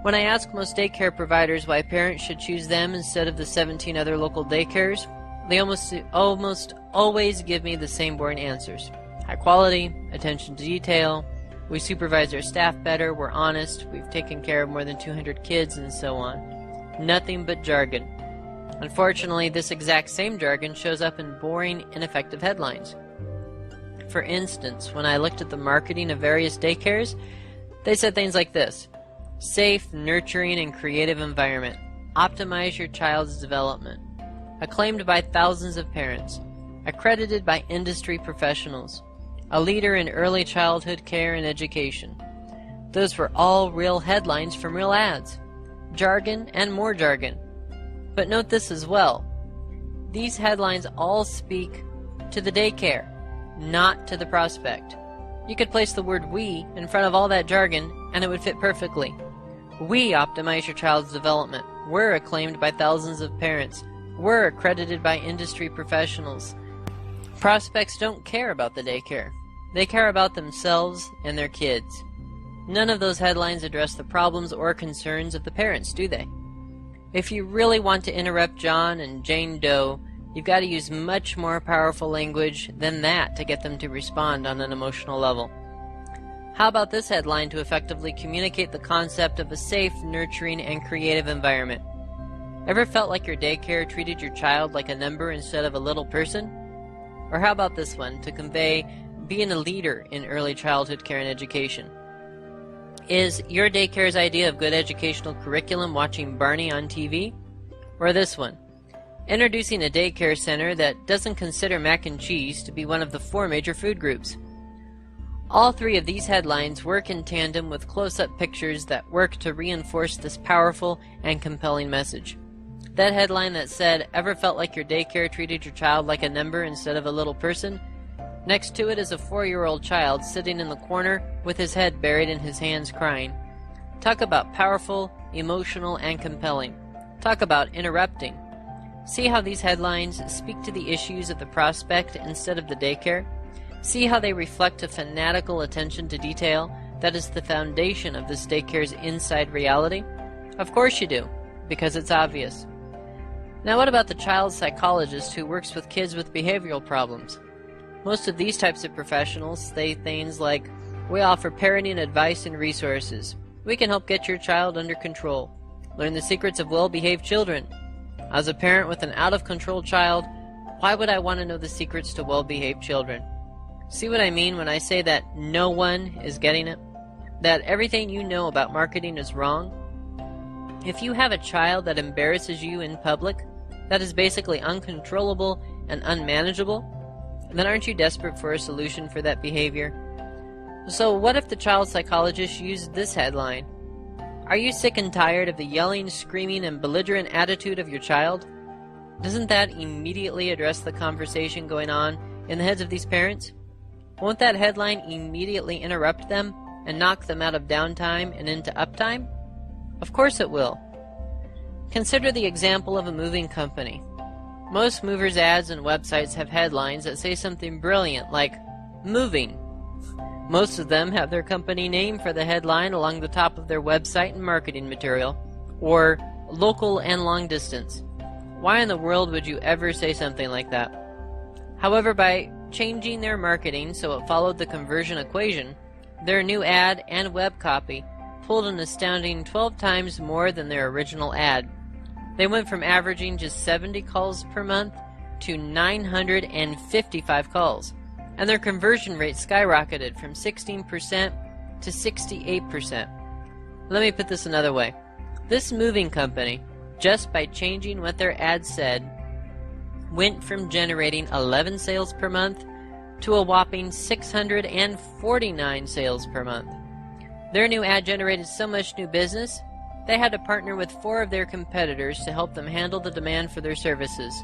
When I ask most daycare providers why parents should choose them instead of the 17 other local daycares, they almost always give me the same boring answers. High quality, attention to detail, we supervise our staff better, we're honest, we've taken care of more than 200 kids, and so on. Nothing but jargon. Unfortunately, this exact same jargon shows up in boring, ineffective headlines. For instance, when I looked at the marketing of various daycares, They said things like this: safe, nurturing, and creative environment. Optimize your child's development. Acclaimed by thousands of parents. Accredited by industry professionals. A leader in early childhood care and education. Those were all real headlines from real ads. Jargon and more jargon. But note this as well. These headlines all speak to the daycare, not to the prospect. You could place the word "we" in front of all that jargon and it would fit perfectly. We optimize your child's development. We're acclaimed by thousands of parents. We're accredited by industry professionals. Prospects don't care about the daycare. They care about themselves and their kids. None of those headlines address the problems or concerns of the parents, do they? If you really want to interrupt John and Jane Doe, you've got to use much more powerful language than that to get them to respond on an emotional level. How about this headline to effectively communicate the concept of a safe, nurturing, and creative environment? Ever felt like your daycare treated your child like a number instead of a little person? Or how about this one to convey being a leader in early childhood care and education? Is your daycare's idea of good educational curriculum watching Barney on TV? Or this one, introducing a daycare center that doesn't consider mac and cheese to be one of the 4 major food groups? All 3 of these headlines work in tandem with close-up pictures that work to reinforce this powerful and compelling message. That headline that said, "Ever felt like your daycare treated your child like a number instead of a little person?" Next to it is a 4-year-old child sitting in the corner with his head buried in his hands crying. Talk about powerful, emotional, and compelling. Talk about interrupting. See how these headlines speak to the issues of the prospect instead of the daycare? See how they reflect a fanatical attention to detail that is the foundation of this daycare's inside reality? Of course you do, because it's obvious. Now what about the child psychologist who works with kids with behavioral problems? Most of these types of professionals say things like, "We offer parenting advice and resources. We can help get your child under control. Learn the secrets of well-behaved children." As a parent with an out-of-control child, why would I want to know the secrets to well-behaved children? See what I mean when I say that no one is getting it? That everything you know about marketing is wrong? If you have a child that embarrasses you in public, that is basically uncontrollable and unmanageable, then aren't you desperate for a solution for that behavior? So what if the child psychologist used this headline? Are you sick and tired of the yelling, screaming, and belligerent attitude of your child? Doesn't that immediately address the conversation going on in the heads of these parents? Won't that headline immediately interrupt them and knock them out of downtime and into uptime? Of course it will. Consider the example of a moving company. Most movers' ads and websites have headlines that say something brilliant like, "Moving." Most of them have their company name for the headline along the top of their website and marketing material, or "local and long distance." Why in the world would you ever say something like that? However, by changing their marketing so it followed the conversion equation, their new ad and web copy pulled an astounding 12 times more than their original ad. They went from averaging just 70 calls per month to 955 calls, and their conversion rate skyrocketed from 16% to 68%. Let me put this another way. This moving company, just by changing what their ad said, went from generating 11 sales per month to a whopping 649 sales per month. Their new ad generated so much new business, they had to partner with 4 of their competitors to help them handle the demand for their services.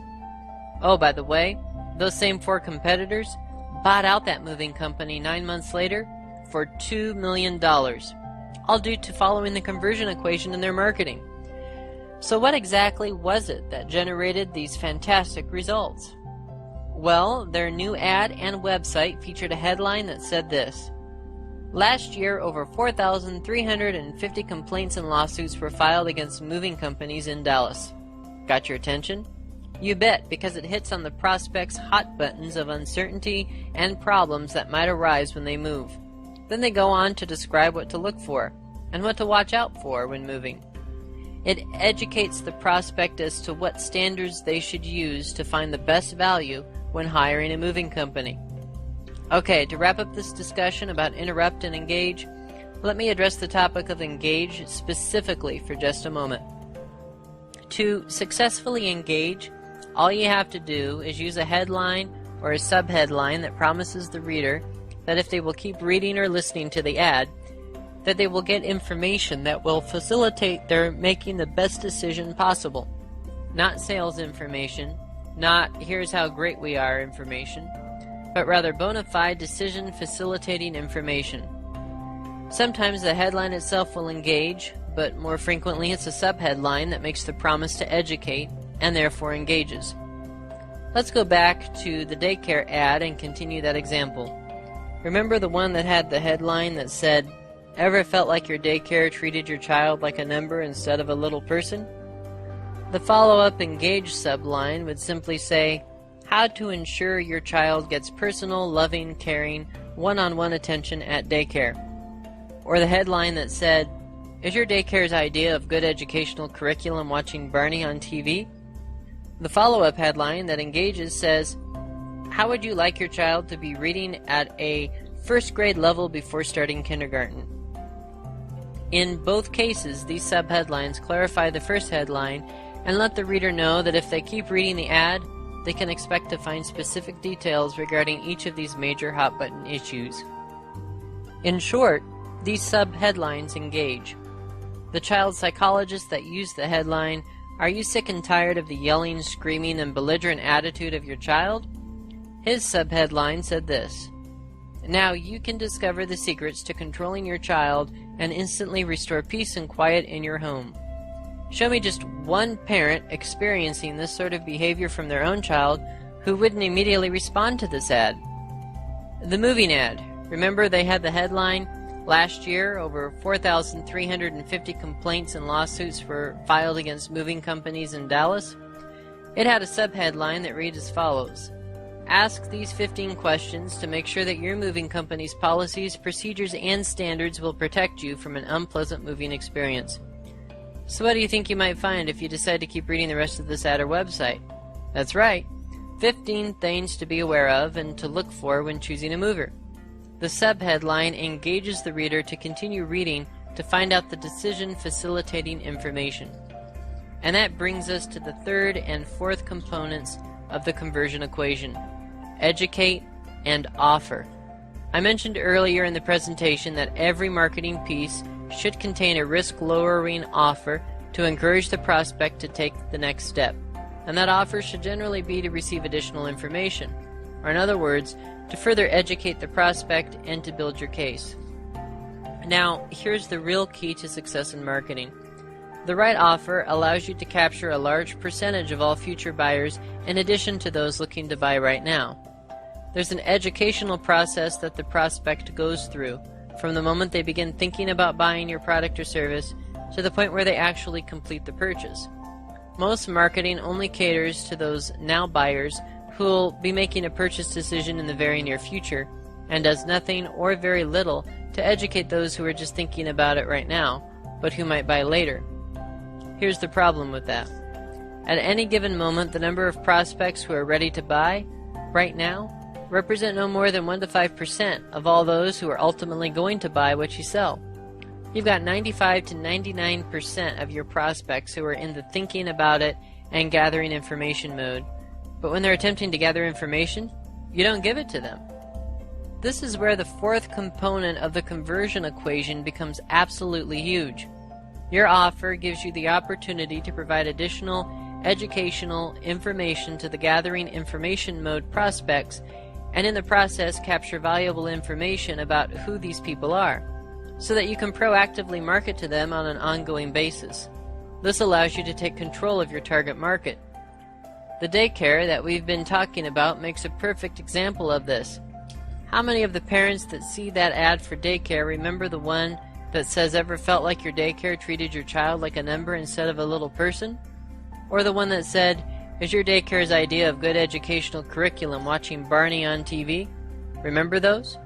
Oh, by the way, those same 4 competitors bought out that moving company 9 months later for $2 million, all due to following the conversion equation in their marketing. So what exactly was it that generated these fantastic results? Well, their new ad and website featured a headline that said this: "Last year, over 4,350 complaints and lawsuits were filed against moving companies in Dallas." Got your attention? You bet, because it hits on the prospect's hot buttons of uncertainty and problems that might arise when they move. Then they go on to describe what to look for and what to watch out for when moving. It educates the prospect as to what standards they should use to find the best value when hiring a moving company. Okay, to wrap up this discussion about interrupt and engage, Let me address the topic of engage specifically for just a moment. To successfully engage, all you have to do is use a headline or a subheadline that promises the reader that if they will keep reading or listening to the ad, that they will get information that will facilitate their making the best decision possible. Not sales information, not here's how great we are information, but rather bona fide decision facilitating information. Sometimes the headline itself will engage, but more frequently it's a subheadline that makes the promise to educate and therefore engages. Let's go back to the daycare ad and continue that example. Remember the one that had the headline that said, "Ever felt like your daycare treated your child like a number instead of a little person?" The follow-up engage subline would simply say, "How to ensure your child gets personal, loving, caring, one-on-one attention at daycare." Or the headline that said, "Is your daycare's idea of good educational curriculum watching Barney on TV?" The follow-up headline that engages says, "How would you like your child to be reading at a first grade level before starting kindergarten?" In both cases, these subheadlines clarify the first headline and let the reader know that if they keep reading the ad, they can expect to find specific details regarding each of these major hot-button issues. In short, these subheadlines engage. The child psychologists that use the headline, "Are you sick and tired of the yelling, screaming, and belligerent attitude of your child?" His subheadline said this, "Now you can discover the secrets to controlling your child and instantly restore peace and quiet in your home." Show me just one parent experiencing this sort of behavior from their own child who wouldn't immediately respond to this ad. The moving ad. Remember they had the headline, "Last year, over 4,350 complaints and lawsuits were filed against moving companies in Dallas?" It had a subheadline that read as follows, "Ask these 15 questions to make sure that your moving company's policies, procedures, and standards will protect you from an unpleasant moving experience." So what do you think you might find if you decide to keep reading the rest of this ad or website? That's right, 15 things to be aware of and to look for when choosing a mover. The subheadline engages the reader to continue reading to find out the decision-facilitating information. And that brings us to the third and fourth components of the conversion equation: educate and offer. I mentioned earlier in the presentation that every marketing piece should contain a risk-lowering offer to encourage the prospect to take the next step. And that offer should generally be to receive additional information, or in other words, to further educate the prospect and to build your case. Now, here's the real key to success in marketing. The right offer allows you to capture a large percentage of all future buyers in addition to those looking to buy right now. There's an educational process that the prospect goes through from the moment they begin thinking about buying your product or service to the point where they actually complete the purchase. Most marketing only caters to those now buyers who will be making a purchase decision in the very near future and does nothing or very little to educate those who are just thinking about it right now, but who might buy later. Here's the problem with that. At any given moment, the number of prospects who are ready to buy right now represent no more than 1 to 5% of all those who are ultimately going to buy what you sell. You've got 95 to 99% of your prospects who are in the thinking about it and gathering information mode, but when they're attempting to gather information, you don't give it to them. This is where the fourth component of the conversion equation becomes absolutely huge. Your offer gives you the opportunity to provide additional educational information to the gathering information mode prospects, and in the process capture valuable information about who these people are, so that you can proactively market to them on an ongoing basis. This allows you to take control of your target market. The daycare that we've been talking about makes a perfect example of this. How many of the parents that see that ad for daycare remember the one that says, "Ever felt like your daycare treated your child like a number instead of a little person?" Or the one that said, "Is your daycare's idea of good educational curriculum watching Barney on TV?" Remember those?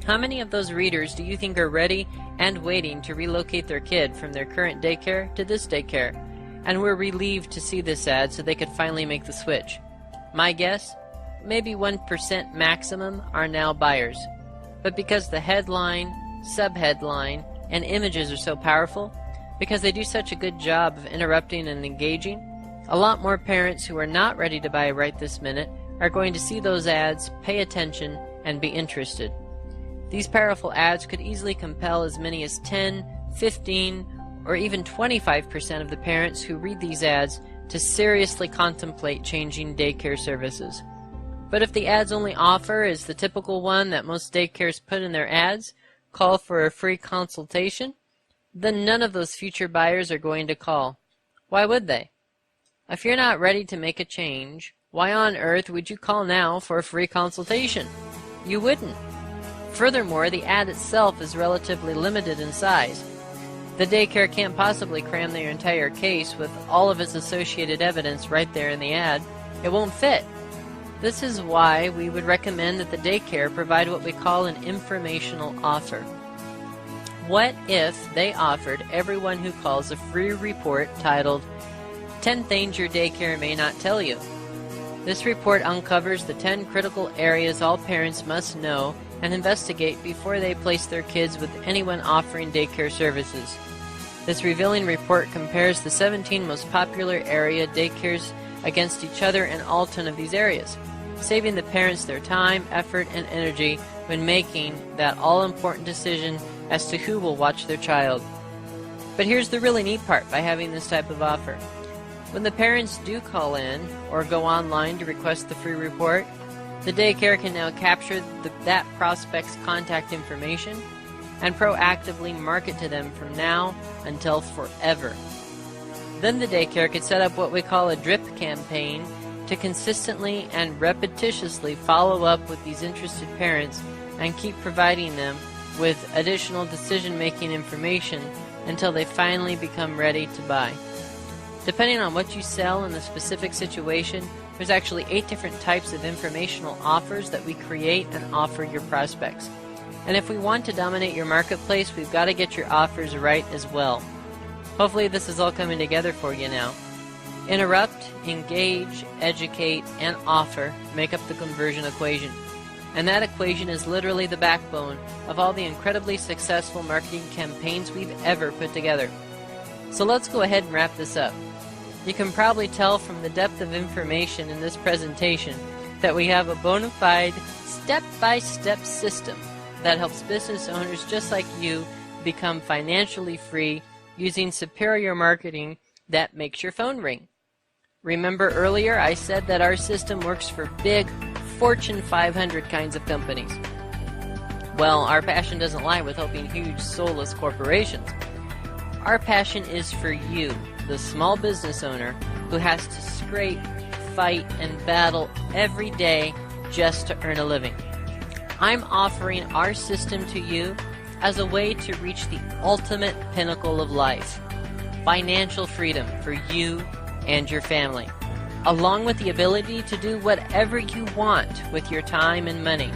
How many of those readers do you think are ready and waiting to relocate their kid from their current daycare to this daycare, and were relieved to see this ad so they could finally make the switch? My guess? Maybe 1% maximum are now buyers. But because the headline, subheadline, and images are so powerful because they do such a good job of interrupting and engaging. A lot more parents who are not ready to buy right this minute are going to see those ads, pay attention, and be interested. These powerful ads could easily compel as many as 10, 15, or even 25% of the parents who read these ads to seriously contemplate changing daycare services. But if the ads only offer is the typical one that most daycares put in their ads, call for a free consultation, then none of those future buyers are going to call. Why would they? If you're not ready to make a change, why on earth would you call now for a free consultation? You wouldn't. Furthermore, the ad itself is relatively limited in size. The daycare can't possibly cram their entire case with all of its associated evidence right there in the ad. It won't fit. This is why we would recommend that the daycare provide what we call an informational offer. What if they offered everyone who calls a free report titled 10 Things Your Daycare May Not Tell You? This report uncovers the 10 critical areas all parents must know and investigate before they place their kids with anyone offering daycare services. This revealing report compares the 17 most popular area daycares against each other in all 10 of these areas, saving the parents their time, effort, and energy when making that all-important decision as to who will watch their child. But here's the really neat part by having this type of offer. When the parents do call in or go online to request the free report, the daycare can now capture that prospect's contact information and proactively market to them from now until forever. Then the daycare could set up what we call a drip campaign to consistently and repetitiously follow up with these interested parents and keep providing them with additional decision-making information until they finally become ready to buy. Depending on what you sell in the specific situation, there's actually 8 different types of informational offers that we create and offer your prospects. And if we want to dominate your marketplace, we've got to get your offers right as well. Hopefully this is all coming together for you now. Interrupt, engage, educate, and offer make up the conversion equation. And that equation is literally the backbone of all the incredibly successful marketing campaigns we've ever put together. So let's go ahead and wrap this up. You can probably tell from the depth of information in this presentation that we have a bona fide, step-by-step system that helps business owners just like you become financially free using superior marketing that makes your phone ring. Remember earlier I said that our system works for big Fortune 500 kinds of companies. Well, our passion doesn't lie with helping huge soulless corporations. Our passion is for you, the small business owner who has to scrape, fight, and battle every day just to earn a living. I'm offering our system to you as a way to reach the ultimate pinnacle of life, financial freedom for you and your family, along with the ability to do whatever you want with your time and money.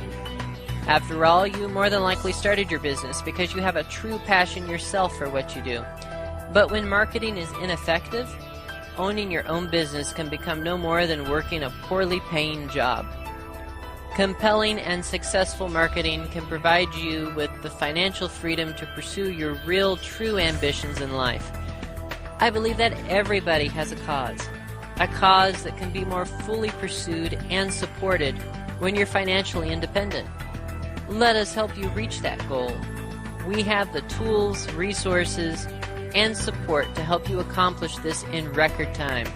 After all, you more than likely started your business because you have a true passion yourself for what you do. But when marketing is ineffective, owning your own business can become no more than working a poorly paying job. Compelling and successful marketing can provide you with the financial freedom to pursue your real, true ambitions in life. I believe that everybody has a cause that can be more fully pursued and supported when you're financially independent. Let us help you reach that goal. We have the tools, resources, and support to help you accomplish this in record time.